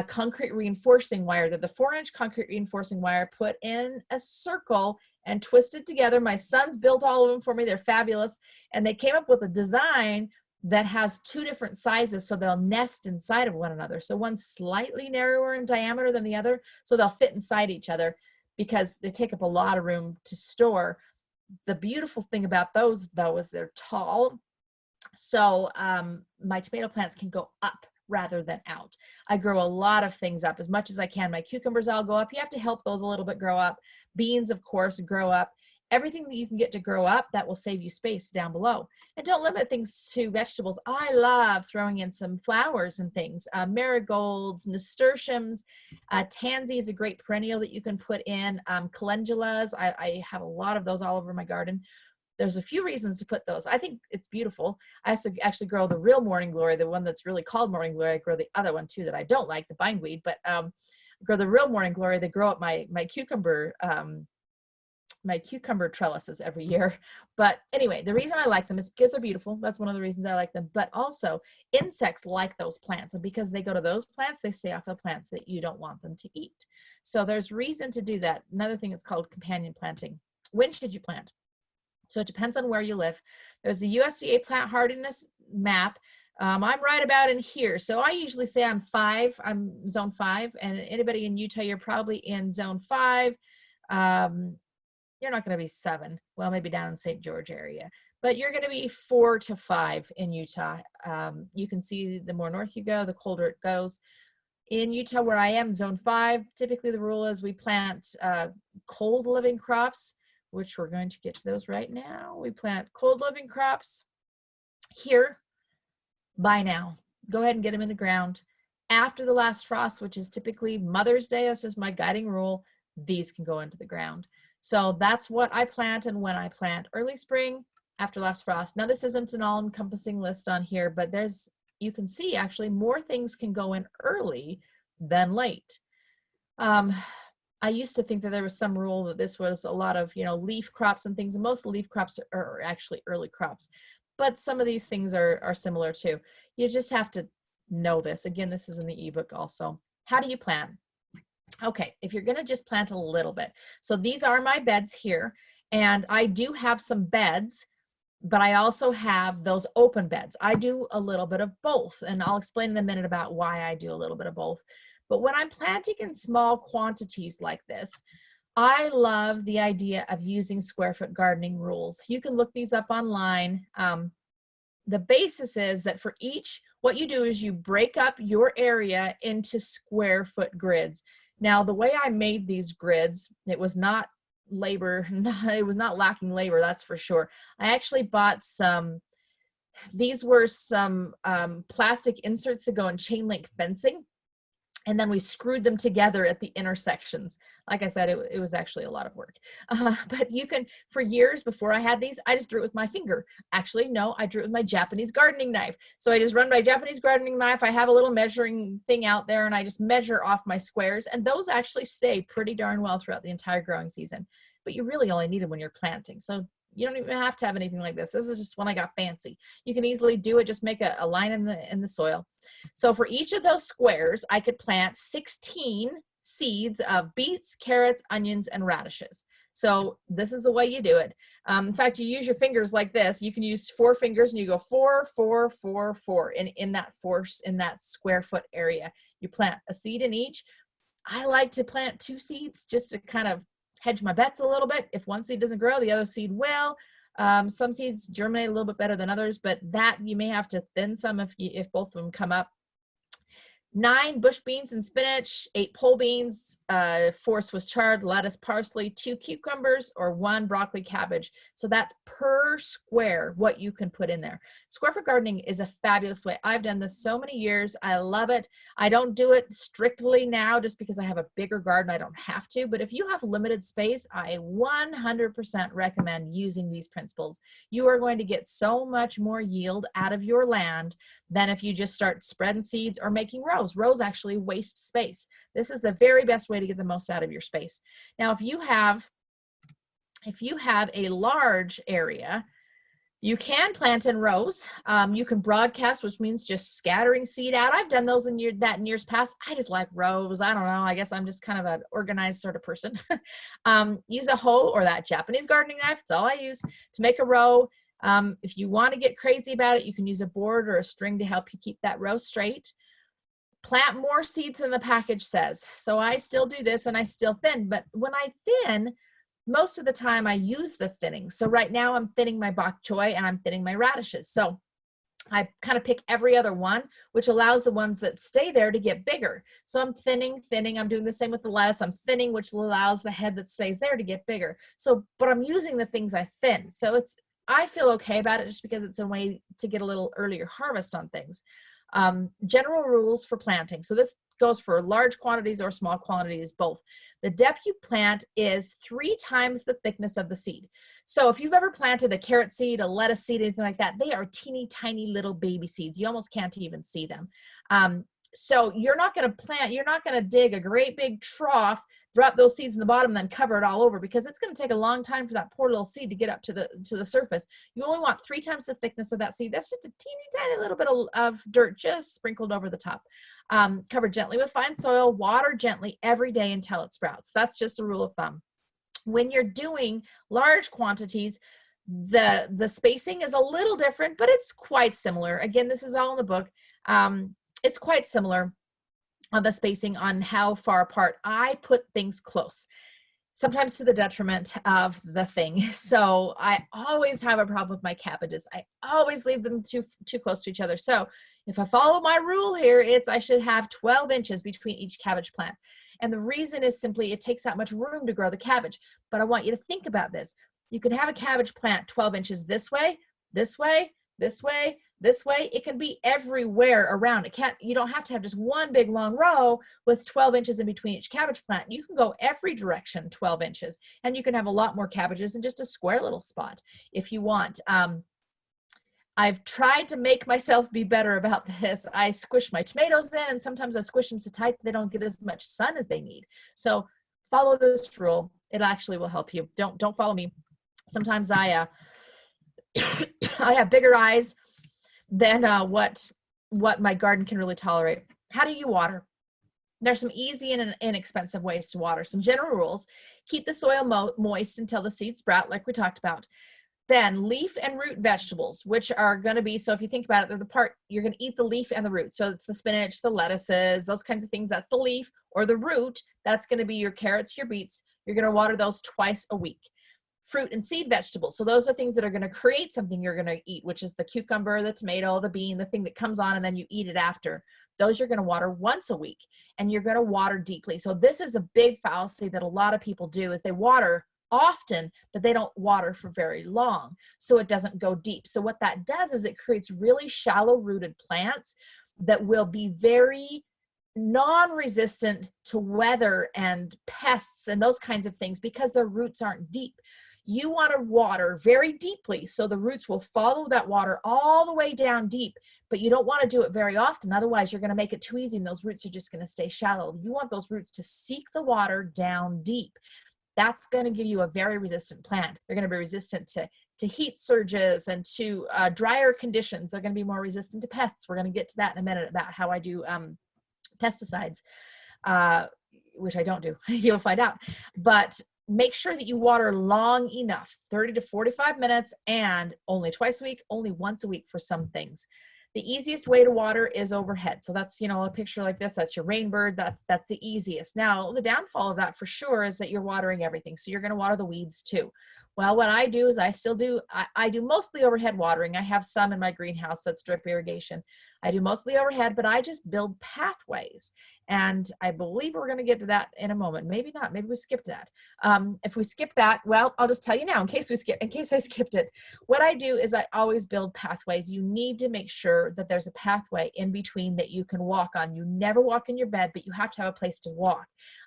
Speaker 1: concrete reinforcing wire. They're the 4-inch concrete reinforcing wire put in a circle and twisted together. My sons built all of them for me. They're fabulous. And they came up with a design that has 2 different sizes, so they'll nest inside of one another. So one's slightly narrower in diameter than the other, so they'll fit inside each other because they take up a lot of room to store. The beautiful thing about those, though, is they're tall. So my tomato plants can go up rather than out. I grow a lot of things up as much as I can. My cucumbers all go up. You have to help those a little bit grow up. Beans, of course, grow up. Everything that you can get to grow up, that will save you space down below. And don't limit things to vegetables. I love throwing in some flowers and things. Marigolds, nasturtiums, tansy is a great perennial that you can put in. Calendulas, I have a lot of those all over my garden. There's a few reasons to put those. I think it's beautiful. I actually grow the real morning glory, the one that's really called morning glory. I grow the other one too that I don't like, the bindweed, but grow the real morning glory. They grow up my cucumber trellises every year. But anyway, the reason I like them is because they're beautiful. That's one of the reasons I like them. But also insects like those plants. And because they go to those plants, they stay off the plants that you don't want them to eat. So there's reason to do that. Another thing is called companion planting. When should you plant? So it depends on where you live. There's a USDA plant hardiness map I'm right about in here. So I usually say I'm 5, I'm zone 5, and anybody in Utah, you're probably in zone 5. Um, you're not going to be 7. Well, maybe down in St. George area, but you're going to be 4 to 5 in Utah. You can see the more north you go, the colder it goes. In Utah, where I am, zone 5, typically the rule is we plant cold living crops, which we're going to get to those right now. We plant cold living crops here by now. Go ahead and get them in the ground. After the last frost, which is typically Mother's Day, that's just my guiding rule, these can go into the ground. So that's what I plant and when I plant. Early spring, after last frost. Now this isn't an all-encompassing list on here, but you can see actually more things can go in early than late. I used to think that there was some rule that this was a lot of, leaf crops and things, and most of the leaf crops are actually early crops. But some of these things are similar too. You just have to know this. Again, this is in the ebook also. How do you plant? Okay, if you're going to just plant a little bit. So these are my beds here, and I do have some beds, but I also have those open beds. I do a little bit of both, and I'll explain in a minute about why I do a little bit of both. But when I'm planting in small quantities like this, I love the idea of using square foot gardening rules. You can look these up online. The basis is that for each, what you do is you break up your area into square foot grids. Now, the way I made these grids, it was not labor, it was not lacking labor, that's for sure. I actually bought these were some plastic inserts that go in chain link fencing. And then we screwed them together at the intersections. Like I said, it was actually a lot of work. But you can, for years before I had these, I just drew it with my finger. Actually, no, I drew it with my Japanese gardening knife. So I just run my Japanese gardening knife. I have a little measuring thing out there, and I just measure off my squares. And those actually stay pretty darn well throughout the entire growing season. But you really only need them when you're planting. So you don't even have to have anything like this. This is just when I got fancy. You can easily do it. Just make a line in the soil. So for each of those squares, I could plant 16 seeds of beets, carrots, onions, and radishes. So this is the way you do it. In fact, you use your fingers like this. You can use 4 fingers, and you go 4, 4, 4, 4 in that square foot area. You plant a seed in each. I like to plant 2 seeds just to kind of hedge my bets a little bit. If one seed doesn't grow, the other seed will. Some seeds germinate a little bit better than others, but that you may have to thin some if both of them come up. 9 bush beans and spinach, 8 pole beans, 4 Swiss chard, lettuce, parsley, 2 cucumbers, or 1 broccoli cabbage. So that's per square what you can put in there. Square foot gardening is a fabulous way. I've done this so many years. I love it. I don't do it strictly now just because I have a bigger garden. I don't have to, but if you have limited space, I 100% recommend using these principles. You are going to get so much more yield out of your land than if you just start spreading seeds or making rows. Rows actually waste space. This is the very best way to get the most out of your space. Now, if you have a large area, you can plant in rows. You can broadcast, which means just scattering seed out. I've done those in years past. I just like rows. I don't know. I guess I'm just kind of an organized sort of person. Use a hoe or that Japanese gardening knife. It's all I use to make a row. If you want to get crazy about it, you can use a board or a string to help you keep that row straight. Plant more seeds than the package says. So I still do this and I still thin, but when I thin, most of the time I use the thinning. So right now I'm thinning my bok choy and I'm thinning my radishes. So I kind of pick every other one, which allows the ones that stay there to get bigger. So I'm thinning. I'm doing the same with the lettuce. I'm thinning, which allows the head that stays there to get bigger. So, but I'm using the things I thin. So I feel okay about it just because it's a way to get a little earlier harvest on things. General rules for planting. So this goes for large quantities or small quantities, both. The depth you plant is 3 times the thickness of the seed. So if you've ever planted a carrot seed, a lettuce seed, anything like that, they are teeny tiny little baby seeds. You almost can't even see them. So you're not going to dig a great big trough, drop those seeds in the bottom, and then cover it all over, because it's going to take a long time for that poor little seed to get up to the surface. You only want 3 times the thickness of that seed. That's just a teeny tiny little bit of dirt just sprinkled over the top. Cover gently with fine soil, water gently every day until it sprouts. That's just a rule of thumb. When you're doing large quantities, The spacing is a little different, but it's quite similar. Again, this is all in the book. It's quite similar on the spacing on how far apart. I put things close, sometimes to the detriment of the thing. So I always have a problem with my cabbages. I always leave them too close to each other. So if I follow my rule here, I should have 12 inches between each cabbage plant. And the reason is simply it takes that much room to grow the cabbage. But I want you to think about this. You can have a cabbage plant 12 inches this way, this way, this way, this way. It can be everywhere around. You don't have to have just one big long row with 12 inches in between each cabbage plant. You can go every direction 12 inches, and you can have a lot more cabbages in just a square little spot if you want. I've tried to make myself be better about this. I squish my tomatoes in, and sometimes I squish them so tight that they don't get as much sun as they need. So follow this rule. It actually will help you. Don't follow me. Sometimes I have bigger eyes than what my garden can really tolerate. How do you water? There's some easy and inexpensive ways to water. Some general rules: keep the soil moist until the seeds sprout, like we talked about. Then leaf and root vegetables, which are going to be, so if you think about it, they're the part, you're going to eat the leaf and the root. So it's the spinach, the lettuces, those kinds of things. That's the leaf. Or the root, that's going to be your carrots, your beets. You're going to water those twice a week. Fruit and seed vegetables. So those are things that are going to create something you're going to eat, which is the cucumber, the tomato, the bean, the thing that comes on and then you eat it after. Those you're going to water once a week, and you're going to water deeply. So this is a big fallacy that a lot of people do, is they water often, but they don't water for very long, so it doesn't go deep. So what that does is it creates really shallow rooted plants that will be very non-resistant to weather and pests and those kinds of things because their roots aren't deep. You want to water very deeply so the roots will follow that water all the way down deep, but you don't want to do it very often. Otherwise, you're going to make it too easy and those roots are just going to stay shallow. You want those roots to seek the water down deep. That's going to give you a very resistant plant. They're going to be resistant to heat surges and to drier conditions. They're going to be more resistant to pests. We're going to get to that in a minute about how I do pesticides, which I don't do. You'll find out. But make sure that you water long enough, 30 to 45 minutes, and only twice a week, only once a week for some things. The easiest way to water is overhead. So that's, a picture like this, that's your rainbird, that's the easiest. Now, the downfall of that for sure is that you're watering everything. So you're going to water the weeds too. Well, what I do is I do mostly overhead watering. I have some in my greenhouse that's drip irrigation. I do mostly overhead, but I just build pathways. And I believe we're going to get to that in a moment. Maybe not. Maybe we skipped that. If we skip that, well, I'll just tell you now in case I skipped it. What I do is I always build pathways. You need to make sure that there's a pathway in between that you can walk on. You never walk in your bed, but you have to have a place to walk.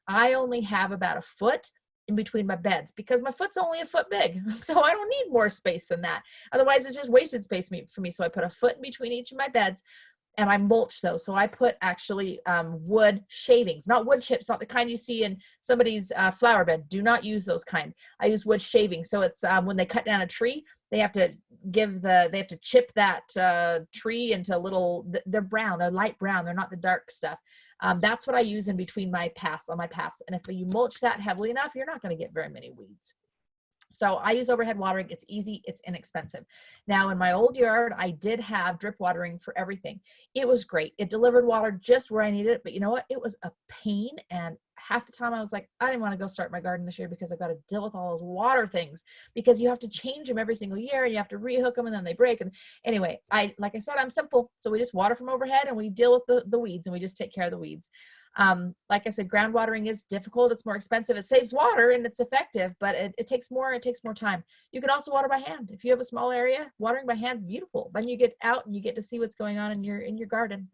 Speaker 1: I only have about a foot in between my beds because my foot's only a foot big. So I don't need more space than that. Otherwise, it's just wasted space for me. So I put a foot in between each of my beds and I mulch those. So I put actually wood shavings, not wood chips, not the kind you see in somebody's flower bed. Do not use those kind. I use wood shavings. So it's when they cut down a tree, they have to chip that tree into little, they're brown, they're light brown. They're not the dark stuff. That's what I use in between my paths, on my paths. And if you mulch that heavily enough, you're not going to get very many weeds. So I use overhead watering. It's easy. It's inexpensive. Now in my old yard, I did have drip watering for everything. It was great. It delivered water just where I needed it. But you know what? It was a pain. And half the time I was like, I didn't want to go start my garden this year because I've got to deal with all those water things, because you have to change them every single year and you have to rehook them and then they break. And anyway, like I said, I'm simple. So we just water from overhead and we deal with the weeds, and we just take care of the weeds. Like I said, ground watering is difficult. It's more expensive. It saves water and it's effective, but it takes more time. You can also water by hand. If you have a small area, watering by hand is beautiful. Then you get out and you get to see what's going on in your garden.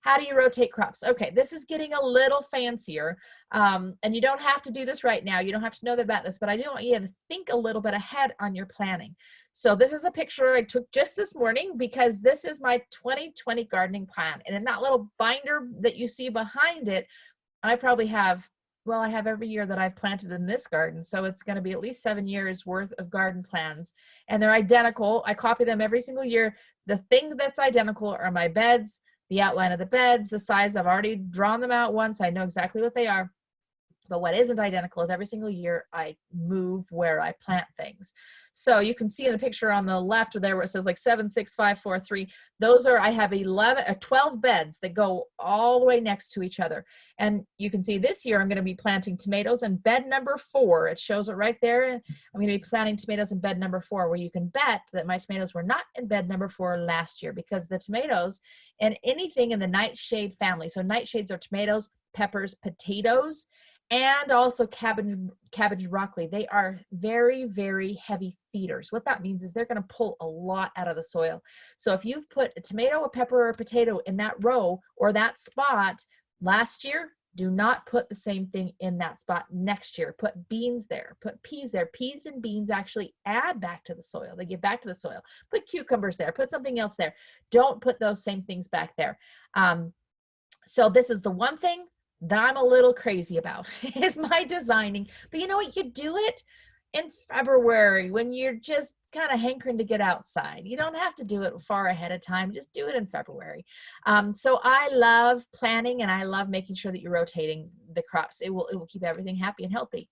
Speaker 1: How do you rotate crops? Okay, this is getting a little fancier, and you don't have to do this right now. You don't have to know about this, but I do want you to think a little bit ahead on your planning. So this is a picture I took just this morning because this is my 2020 gardening plan. And in that little binder that you see behind it, I probably have, I have every year that I've planted in this garden. So it's going to be at least 7 years worth of garden plans, and they're identical. I copy them every single year. The thing that's identical are my beds, the outline of the beds, the size. I've already drawn them out once. I know exactly what they are. But what isn't identical is every single year I move where I plant things. So you can see in the picture on the left there where it says like 7, 6, 5, 4, 3. Those are, I have 11 or 12 beds that go all the way next to each other. And you can see this year I'm going to be planting tomatoes in bed number 4. It shows it right there. I'm going to be planting tomatoes in bed number 4, where you can bet that my tomatoes were not in bed number 4 last year, because the tomatoes and anything in the nightshade family. So nightshades are tomatoes, peppers, potatoes, and also cabbage, broccoli. They are very, very heavy feeders. What that means is they're going to pull a lot out of the soil. So if you've put a tomato, a pepper, or a potato in that row or that spot last year, do not put the same thing in that spot next year. Put beans there, put peas there. Peas and beans actually add back to the soil. They give back to the soil. Put cucumbers there, put something else there. Don't put those same things back there. So this is the one thing that I'm a little crazy about is my designing. But you know what? You do it in February when you're just kind of hankering to get outside. You don't have to do it far ahead of time. Just do it in February. So I love planning, and I love making sure that you're rotating the crops. It will keep everything happy and healthy.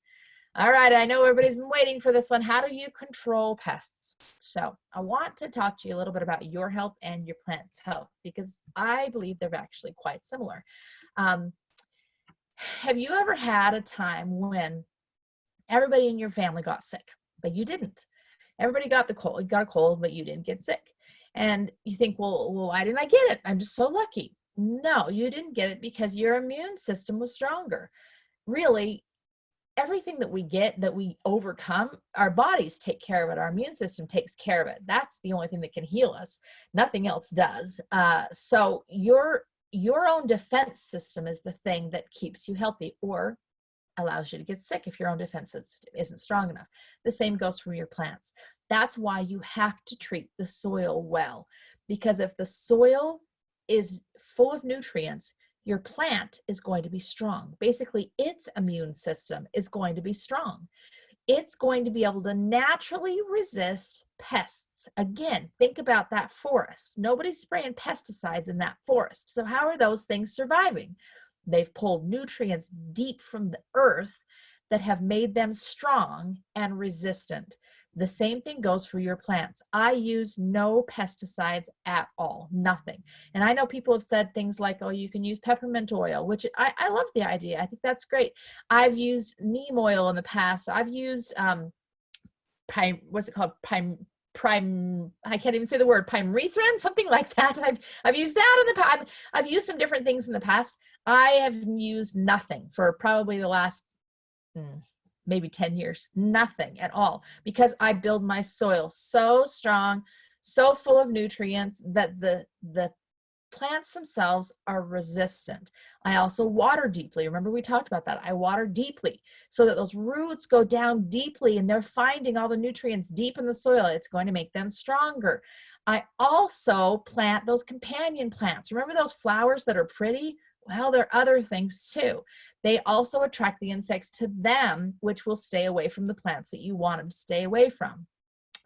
Speaker 1: All right, I know everybody's been waiting for this one. How do you control pests? So I want to talk to you a little bit about your health and your plant's health, because I believe they're actually quite similar. Have you ever had a time when everybody in your family got sick, but you didn't? Everybody got the cold, got a cold, but you didn't get sick. And you think, well, why didn't I get it? I'm just so lucky. No, you didn't get it because your immune system was stronger. Really, everything that we get, that we overcome, our bodies take care of it. Our immune system takes care of it. That's the only thing that can heal us. Nothing else does. So your own defense system is the thing that keeps you healthy or allows you to get sick if your own defense isn't strong enough. The same goes for your plants. That's why you have to treat the soil well, because if the soil is full of nutrients, your plant is going to be strong. Basically, its immune system is going to be strong. It's going to be able to naturally resist pests. Again, think about that forest. Nobody's spraying pesticides in that forest. So how are those things surviving? They've pulled nutrients deep from the earth that have made them strong and resistant. The same thing goes for your plants. I use no pesticides at all, nothing. And I know people have said things like, oh, you can use peppermint oil, which I love the idea. I think that's great. I've used neem oil in the past. I've used, what's it called? I can't even say the word, pyrethrin, something like that. I've used that in the past. I've used some different things in the past. I have used nothing for probably the last maybe 10 years, nothing at all, because I build my soil so strong, so full of nutrients that the plants themselves are resistant. I also water deeply. Remember we talked about that. I water deeply so that those roots go down deeply and they're finding all the nutrients deep in the soil. It's going to make them stronger. I also plant those companion plants. Remember those flowers that are pretty? Well, there are other things too. They also attract the insects to them, which will stay away from the plants that you want them to stay away from.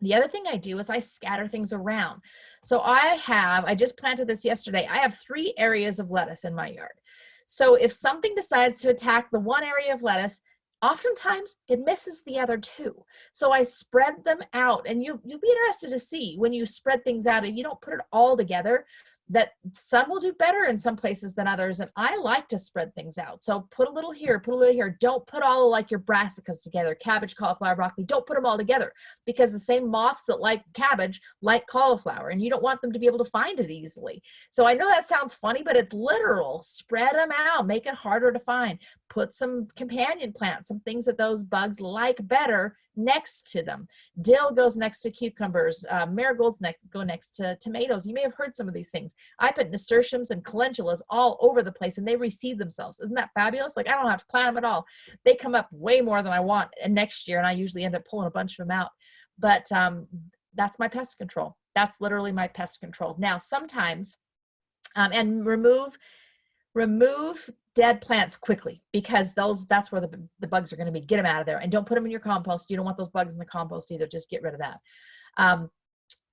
Speaker 1: The other thing I do is I scatter things around. So I just planted this yesterday. I have 3 areas of lettuce in my yard. So if something decides to attack the one area of lettuce, oftentimes it misses the other 2. So I spread them out, and you'll be interested to see when you spread things out and you don't put it all together, that some will do better in some places than others. And I like to spread things out. So put a little here, put a little here. Don't put all like your brassicas together, cabbage, cauliflower, broccoli. Don't put them all together, because the same moths that like cabbage like cauliflower, and you don't want them to be able to find it easily. So I know that sounds funny, but it's literal. Spread them out, make it harder to find. Put some companion plants, some things that those bugs like better next to them. Dill goes next to cucumbers. Marigolds go next to tomatoes. You may have heard some of these things. I put nasturtiums and calendulas all over the place, and they reseed themselves. Isn't that fabulous? Like, I don't have to plant them at all. They come up way more than I want next year, and I usually end up pulling a bunch of them out. But that's my pest control. That's literally my pest control. Now, sometimes, and remove dead plants quickly, because that's where the bugs are going to be. Get them out of there, and don't put them in your compost. You don't want those bugs in the compost either. Just get rid of that.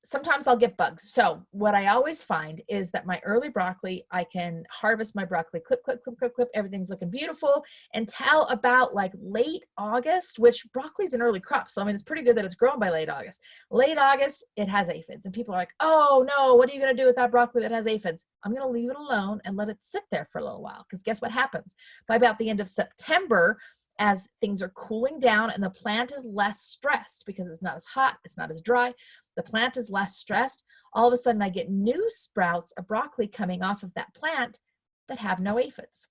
Speaker 1: sometimes I'll get bugs. So what I always find is that my early broccoli, I can harvest my broccoli, clip, clip, clip, clip, clip. Everything's looking beautiful until about like late August, which broccoli is an early crop. So, I mean, it's pretty good that it's grown by late August. Late August, it has aphids. And people are like, oh no, what are you going to do with that broccoli that has aphids? I'm going to leave it alone and let it sit there for a little while. Because guess what happens? By about the end of September, as things are cooling down and the plant is less stressed because it's not as hot, it's not as dry, the plant is less stressed, all of a sudden I get new sprouts of broccoli coming off of that plant that have no aphids.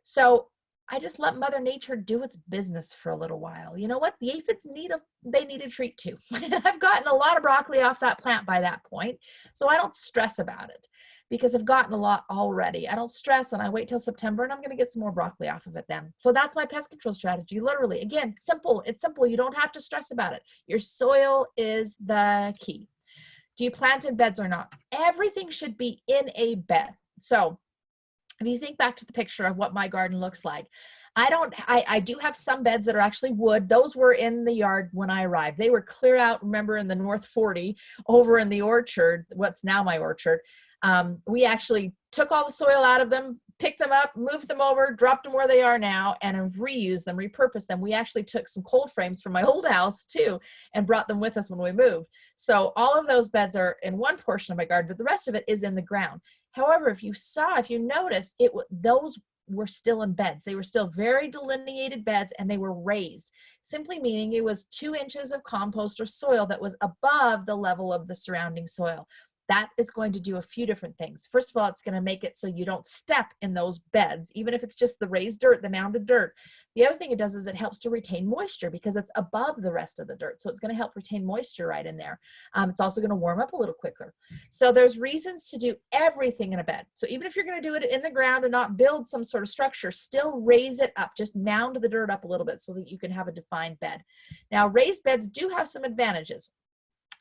Speaker 1: So I just let Mother Nature do its business for a little while. You know what? The aphids need a treat too. I've gotten a lot of broccoli off that plant by that point, so I don't stress about it because I've gotten a lot already. I don't stress and I wait till September and I'm going to get some more broccoli off of it then. So that's my pest control strategy. Literally, again, simple. It's simple. You don't have to stress about it. Your soil is the key. Do you plant in beds or not? Everything should be in a bed. So if you think back to the picture of what my garden looks like, I do have some beds that are actually wood. Those were in the yard when I arrived. They were clear out, remember, in the North 40 over in the orchard, what's now my orchard. We actually took all the soil out of them, picked them up, moved them over, dropped them where they are now, and have reused them, repurposed them. We actually took some cold frames from my old house too and brought them with us when we moved. So all of those beds are in one portion of my garden, but the rest of it is in the ground. However, if you noticed, those were still in beds. They were still very delineated beds and they were raised, simply meaning it was 2 inches of compost or soil that was above the level of the surrounding soil. That is going to do a few different things. First of all, it's going to make it so you don't step in those beds, even if it's just the raised dirt, the mounded dirt. The other thing it does is it helps to retain moisture because it's above the rest of the dirt. So it's going to help retain moisture right in there. It's also going to warm up a little quicker. So there's reasons to do everything in a bed. So even if you're going to do it in the ground and not build some sort of structure, still raise it up, just mound the dirt up a little bit so that you can have a defined bed. Now, raised beds do have some advantages.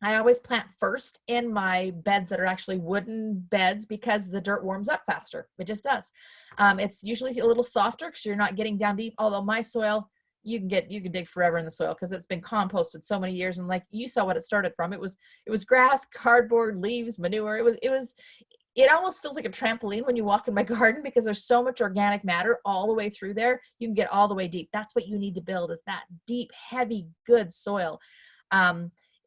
Speaker 1: I always plant first in my beds that are actually wooden beds because the dirt warms up faster. It just does. It's usually a little softer because you're not getting down deep. Although my soil, you can dig forever in the soil because it's been composted so many years. And like you saw what it started from, it was grass, cardboard, leaves, manure. It almost feels like a trampoline when you walk in my garden because there's so much organic matter all the way through there. You can get all the way deep. That's what you need to build, is that deep, heavy, good soil.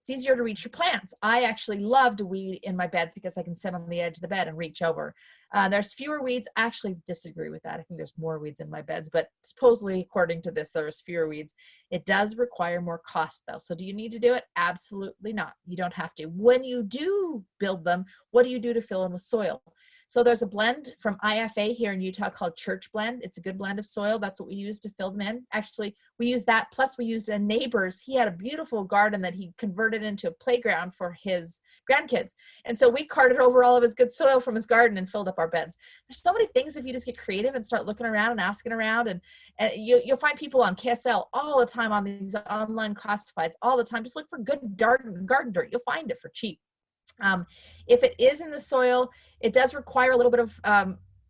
Speaker 1: It's easier to reach your plants. I actually love to weed in my beds because I can sit on the edge of the bed and reach over. There's fewer weeds. I actually disagree with that. I think there's more weeds in my beds, but supposedly, according to this, there's fewer weeds. It does require more cost though. So do you need to do it? Absolutely not. You don't have to. When you do build them, what do you do to fill in with soil? So there's a blend from IFA here in Utah called Church Blend. It's a good blend of soil. That's what we use to fill them in. Actually, we use that. Plus we use a neighbor's. He had a beautiful garden that he converted into a playground for his grandkids. And so we carted over all of his good soil from his garden and filled up our beds. There's so many things if you just get creative and start looking around and asking around. And you'll find people on KSL all the time on these online classifieds all the time. Just look for good garden dirt. You'll find it for cheap. If it is in the soil, it does require a little bit of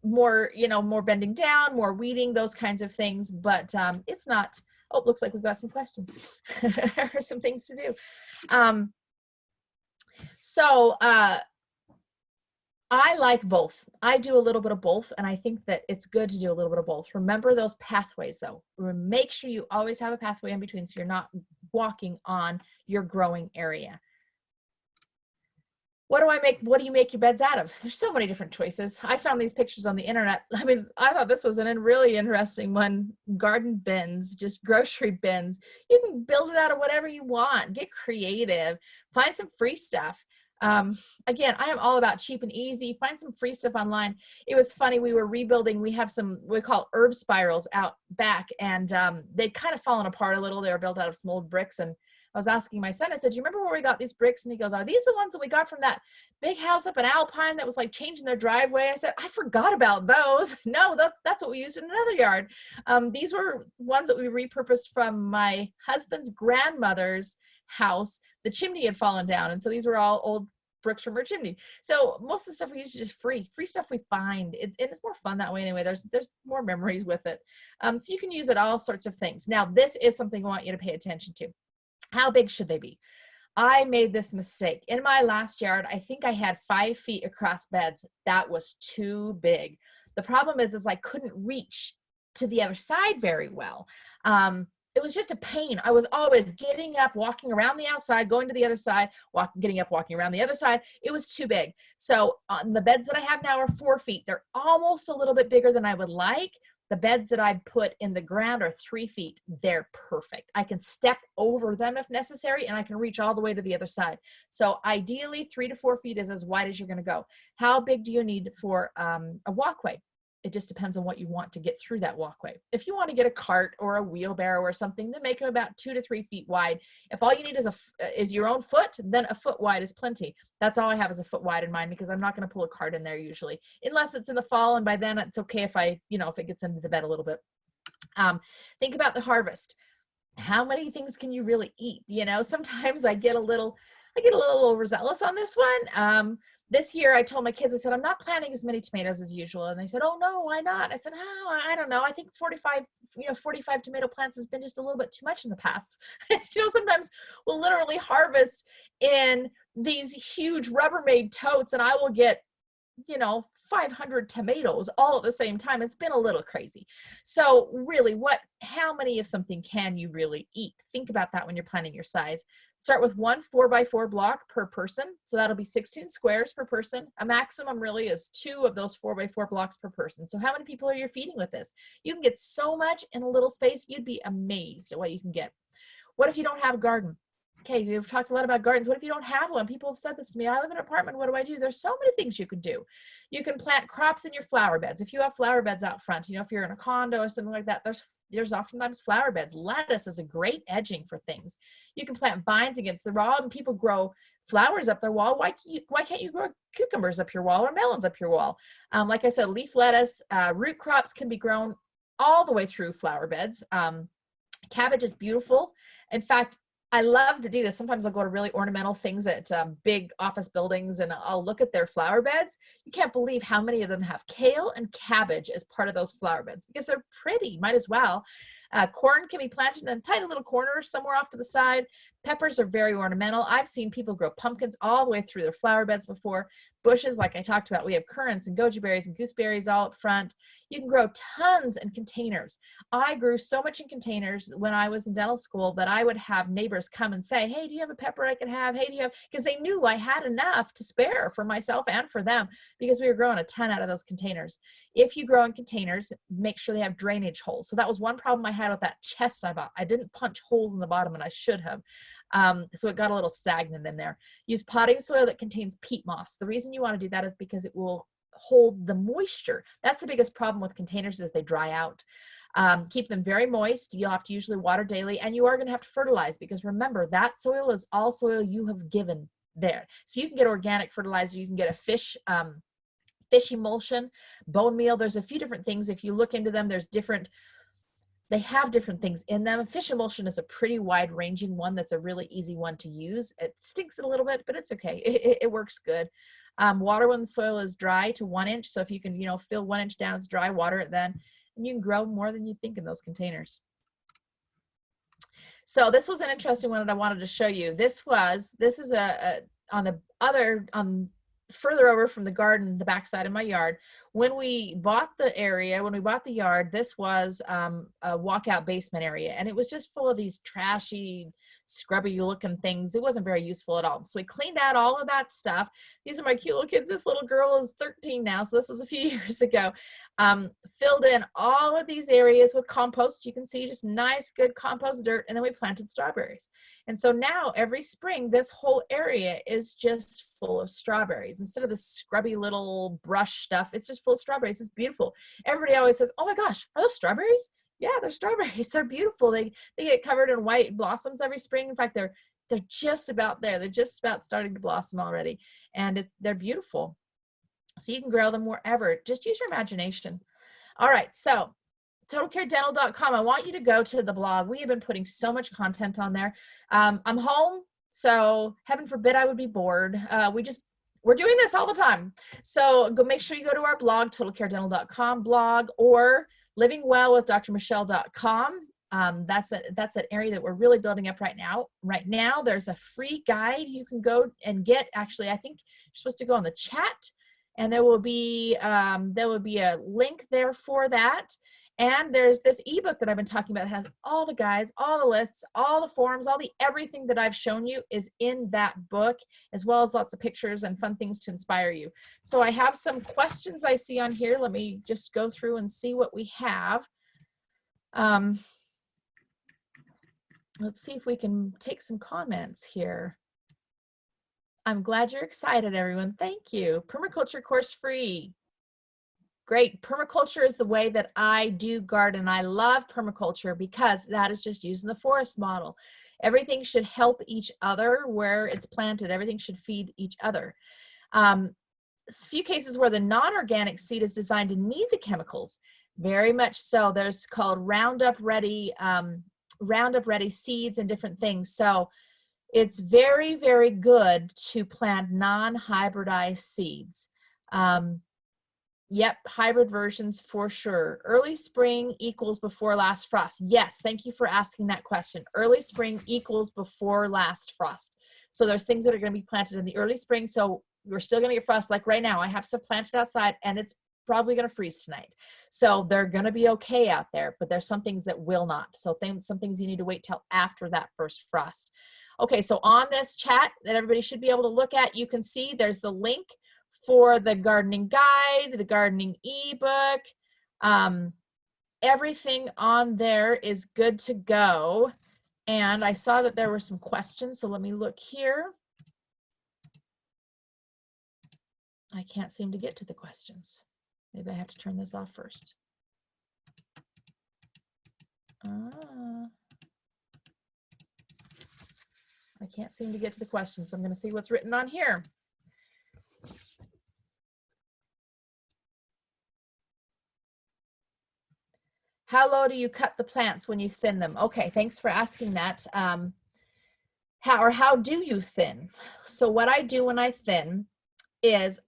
Speaker 1: more bending down, more weeding, those kinds of things, but it's not. Oh, looks like we've got some questions or some things to do. I like both. I do a little bit of both, and I think that it's good to do a little bit of both. Remember those pathways though. Make sure you always have a pathway in between so you're not walking on your growing area. What do you make your beds out of? There's so many different choices. I found these pictures on the internet. I mean, I thought this was a really interesting one. Garden bins, just grocery bins. You can build it out of whatever you want. Get creative. Find some free stuff. Again, I am all about cheap and easy. Find some free stuff online. It was funny. We were rebuilding. We have some, we call herb spirals out back, and they'd kind of fallen apart a little. They were built out of some old bricks, and I was asking my son, I said, do you remember where we got these bricks? And he goes, are these the ones that we got from that big house up in Alpine that was like changing their driveway? I said, I forgot about those. No, that's what we used in another yard. These were ones that we repurposed from my husband's grandmother's house. The chimney had fallen down. And so these were all old bricks from her chimney. So most of the stuff we use is just free stuff we find. And it's more fun that way anyway. There's more memories with it. So you can use it all sorts of things. Now, this is something I want you to pay attention to. How big should they be? I made this mistake. In my last yard, I think I had 5 feet across beds. That was too big. The problem is I couldn't reach to the other side very well. It was just a pain. I was always getting up, walking around the outside, going to the other side, getting up, walking around the other side. It was too big. So on the beds that I have now are 4 feet. They're almost a little bit bigger than I would like. The beds that I put in the ground are 3 feet. They're perfect. I can step over them if necessary, and I can reach all the way to the other side. So ideally, 3 to 4 feet is as wide as you're going to go. How big do you need for a walkway? It just depends on what you want to get through that walkway. If you want to get a cart or a wheelbarrow or something, then make them about 2 to 3 feet wide. If all you need is your own foot, then a foot wide is plenty. That's all I have is a foot wide in mine, because I'm not going to pull a cart in there usually, unless it's in the fall, and by then it's okay if if it gets into the bed a little bit. Think about the harvest. How many things can you really eat? Sometimes I get a little overzealous on this one. This year I told my kids, I said, I'm not planting as many tomatoes as usual. And they said, oh no, why not? I said, oh, I don't know. I think 45 tomato plants has been just a little bit too much in the past. Sometimes we'll literally harvest in these huge Rubbermaid totes, and I will get, 500 tomatoes all at the same time. It's been a little crazy. So really, how many of something can you really eat? Think about that when you're planning your size. Start with 1 4x4 block per person. So that'll be 16 squares per person. A maximum really is 2 of those 4x4 blocks per person. So how many people are you feeding with this? You can get so much in a little space. You'd be amazed at what you can get. What if you don't have a garden? Okay, we've talked a lot about gardens. What if you don't have one? People have said this to me. I live in an apartment. What do I do? There's so many things you can do. You can plant crops in your flower beds. If you have flower beds out front, if you're in a condo or something like that, there's oftentimes flower beds. Lettuce is a great edging for things. You can plant vines against the wall, and people grow flowers up their wall. Why can't you grow cucumbers up your wall or melons up your wall? Like I said, leaf lettuce, root crops can be grown all the way through flower beds. Cabbage is beautiful. In fact, I love to do this. Sometimes I'll go to really ornamental things at big office buildings, and I'll look at their flower beds. You can't believe how many of them have kale and cabbage as part of those flower beds, because they're pretty. Might as well. Corn can be planted in a tiny little corner somewhere off to the side. Peppers are very ornamental. I've seen people grow pumpkins all the way through their flower beds before. Bushes, like I talked about, we have currants and goji berries and gooseberries all up front. You can grow tons in containers. I grew so much in containers when I was in dental school that I would have neighbors come and say, hey, do you have a pepper I can have? Hey, do you have, because they knew I had enough to spare for myself and for them, because we were growing a ton out of those containers. If you grow in containers, make sure they have drainage holes. So that was one problem I had with that chest I bought. I didn't punch holes in the bottom, and I should have. So it got a little stagnant in there. Use potting soil that contains peat moss. The reason you want to do that is because it will hold the moisture. That's the biggest problem with containers, is they dry out. Keep them very moist. You'll have to usually water daily, and you are going to have to fertilize, because remember, that soil is all soil you have given there. So you can get organic fertilizer. You can get a fish emulsion, bone meal. There's a few different things. If you look into them, they have different things in them. Fish emulsion is a pretty wide-ranging one that's a really easy one to use. It stinks a little bit, but it's okay. It works good. Water when the soil is dry to 1 inch. So if you can, fill 1 inch down, it's dry, water it then, and you can grow more than you think in those containers. So this was an interesting one that I wanted to show you. This is further over from the garden, the backside of my yard. When we bought the yard, this was a walkout basement area, and it was just full of these trashy, scrubby looking things. It wasn't very useful at all. So we cleaned out all of that stuff. These are my cute little kids. This little girl is 13 now, so this was a few years ago. Filled in all of these areas with compost. You can see just nice, good compost dirt, and then we planted strawberries. And so now every spring, this whole area is just full of strawberries. Instead of the scrubby little brush stuff, it's just full of strawberries. It's beautiful. Everybody always says, oh my gosh, are those strawberries? Yeah, they're strawberries. They're beautiful. They get covered in white blossoms every spring. In fact, they're just about there. They're just about starting to blossom already. And they're beautiful. So you can grow them wherever. Just use your imagination. All right, so TotalCareDental.com. I want you to go to the blog. We have been putting so much content on there. I'm home, so heaven forbid I would be bored. We're doing this all the time. So make sure you go to our blog, TotalCareDental.com blog, or livingwellwithdrmichelle.com. That's an area that we're really building up right now. Right now, there's a free guide you can go and get. Actually, I think you're supposed to go on the chat, and there will be a link there for that. And there's this ebook that I've been talking about that has all the guides, all the lists, all the forms, everything that I've shown you is in that book, as well as lots of pictures and fun things to inspire you. So I have some questions I see on here. Let me just go through and see what we have. Let's see if we can take some comments here. I'm glad you're excited, everyone. Thank you. Permaculture course free. Great. Permaculture is the way that I do garden. I love permaculture because that is just using the forest model. Everything should help each other where it's planted. Everything should feed each other. A few cases where the non-organic seed is designed to need the chemicals. Very much so. There's called Roundup Ready seeds and different things. So it's very, very good to plant non-hybridized seeds. Yep, hybrid versions for sure. Early spring equals before last frost. Yes, thank you for asking that question. Early spring equals before last frost. So there's things that are going to be planted in the early spring. So we're still going to get frost. Like right now, I have stuff planted outside and it's probably going to freeze tonight. So they're going to be okay out there, but there's some things that will not. So some things you need to wait till after that first frost. Okay, so on this chat that everybody should be able to look at, you can see there's the link for the gardening guide, the gardening ebook. Everything on there is good to go. And I saw that there were some questions, so let me look here. I can't seem to get to the questions. Maybe I have to turn this off first. I can't seem to get to the questions, so I'm going to see what's written on here. How low do you cut the plants when you thin them? Okay, thanks for asking that. How do you thin? So what I do when I thin is,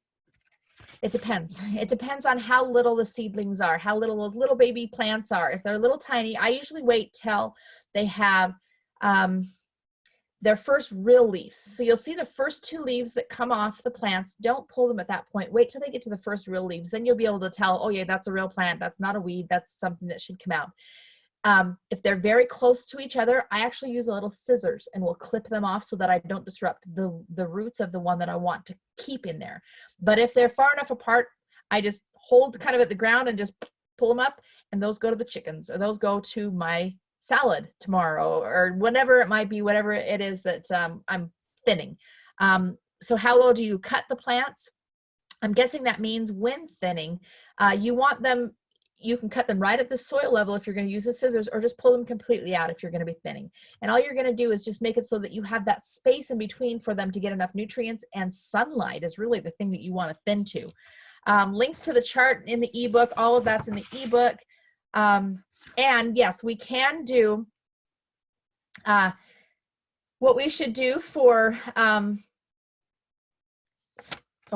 Speaker 1: it depends. It depends on how little the seedlings are, how little those little baby plants are. If they're little tiny, I usually wait till they have their first real leaves. So you'll see the first two leaves that come off the plants. Don't pull them at that point. Wait till they get to the first real leaves. Then you'll be able to tell, oh yeah, that's a real plant. That's not a weed. That's something that should come out. If they're very close to each other, I actually use a little scissors and will clip them off so that I don't disrupt the roots of the one that I want to keep in there. But if they're far enough apart, I just hold kind of at the ground and just pull them up, and those go to the chickens, or those go to my salad tomorrow, or whatever it might be, whatever it is that I'm thinning. So how low do you cut the plants? I'm guessing that means when thinning, you want them, you can cut them right at the soil level if you're going to use the scissors, or just pull them completely out if you're going to be thinning. And all you're going to do is just make it so that you have that space in between for them to get enough nutrients, and sunlight is really the thing that you want to thin to. Links to the chart in the ebook, all of that's in the ebook. And yes, we can do what we should do for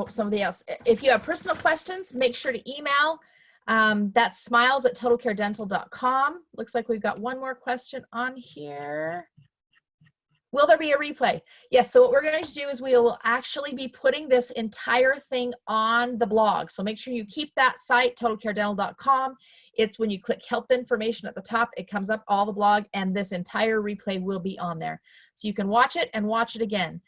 Speaker 1: somebody else. If you have personal questions, make sure to email. That's smiles@totalcaredental.com. Looks like we've got one more question on here. Will there be a replay? Yes, so what we're going to do is we will actually be putting this entire thing on the blog. So make sure you keep that site, totalcaredental.com. It's when you click help information at the top, it comes up all the blog, and this entire replay will be on there. So you can watch it and watch it again.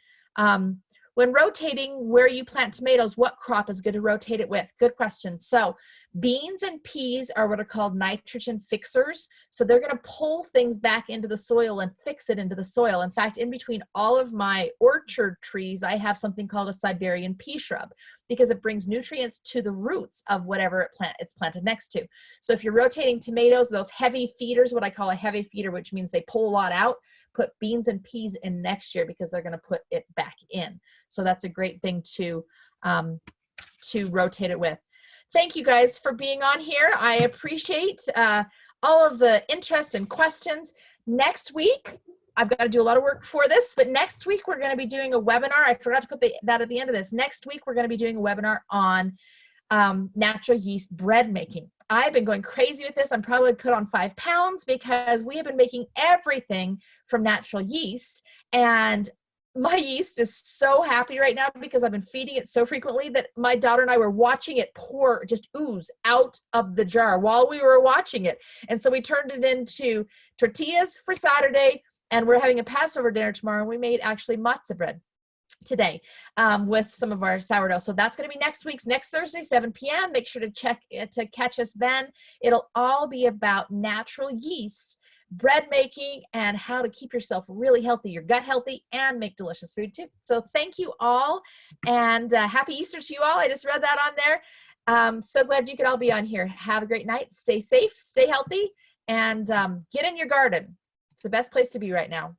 Speaker 1: When rotating where you plant tomatoes, what crop is good to rotate it with? Good question. So beans and peas are what are called nitrogen fixers. So they're going to pull things back into the soil and fix it into the soil. In fact, in between all of my orchard trees, I have something called a Siberian pea shrub, because it brings nutrients to the roots of whatever it's planted next to. So if you're rotating tomatoes, those heavy feeders, what I call a heavy feeder, which means they pull a lot out, put beans and peas in next year, because they're going to put it back in. So that's a great thing to rotate it with. Thank you guys for being on here. I appreciate all of the interest and questions. Next week, I've got to do a lot of work for this, but next week we're going to be doing a webinar. I forgot to put that at the end of this. Next week, we're going to be doing a webinar on natural yeast bread making. I've been going crazy with this. I'm probably put on 5 pounds because we have been making everything from natural yeast. And my yeast is so happy right now because I've been feeding it so frequently that my daughter and I were watching it pour, just ooze out of the jar while we were watching it. And so we turned it into tortillas for Saturday, and we're having a Passover dinner tomorrow. And we made actually matzah bread today with some of our sourdough. So that's going to be next Thursday, 7 p.m. Make sure to check to catch us then. It'll all be about natural yeast, bread making, and how to keep yourself really healthy, your gut healthy, and make delicious food too. So thank you all, and happy Easter to you all. I just read that on there. So glad you could all be on here. Have a great night. Stay safe, stay healthy, and get in your garden. It's the best place to be right now.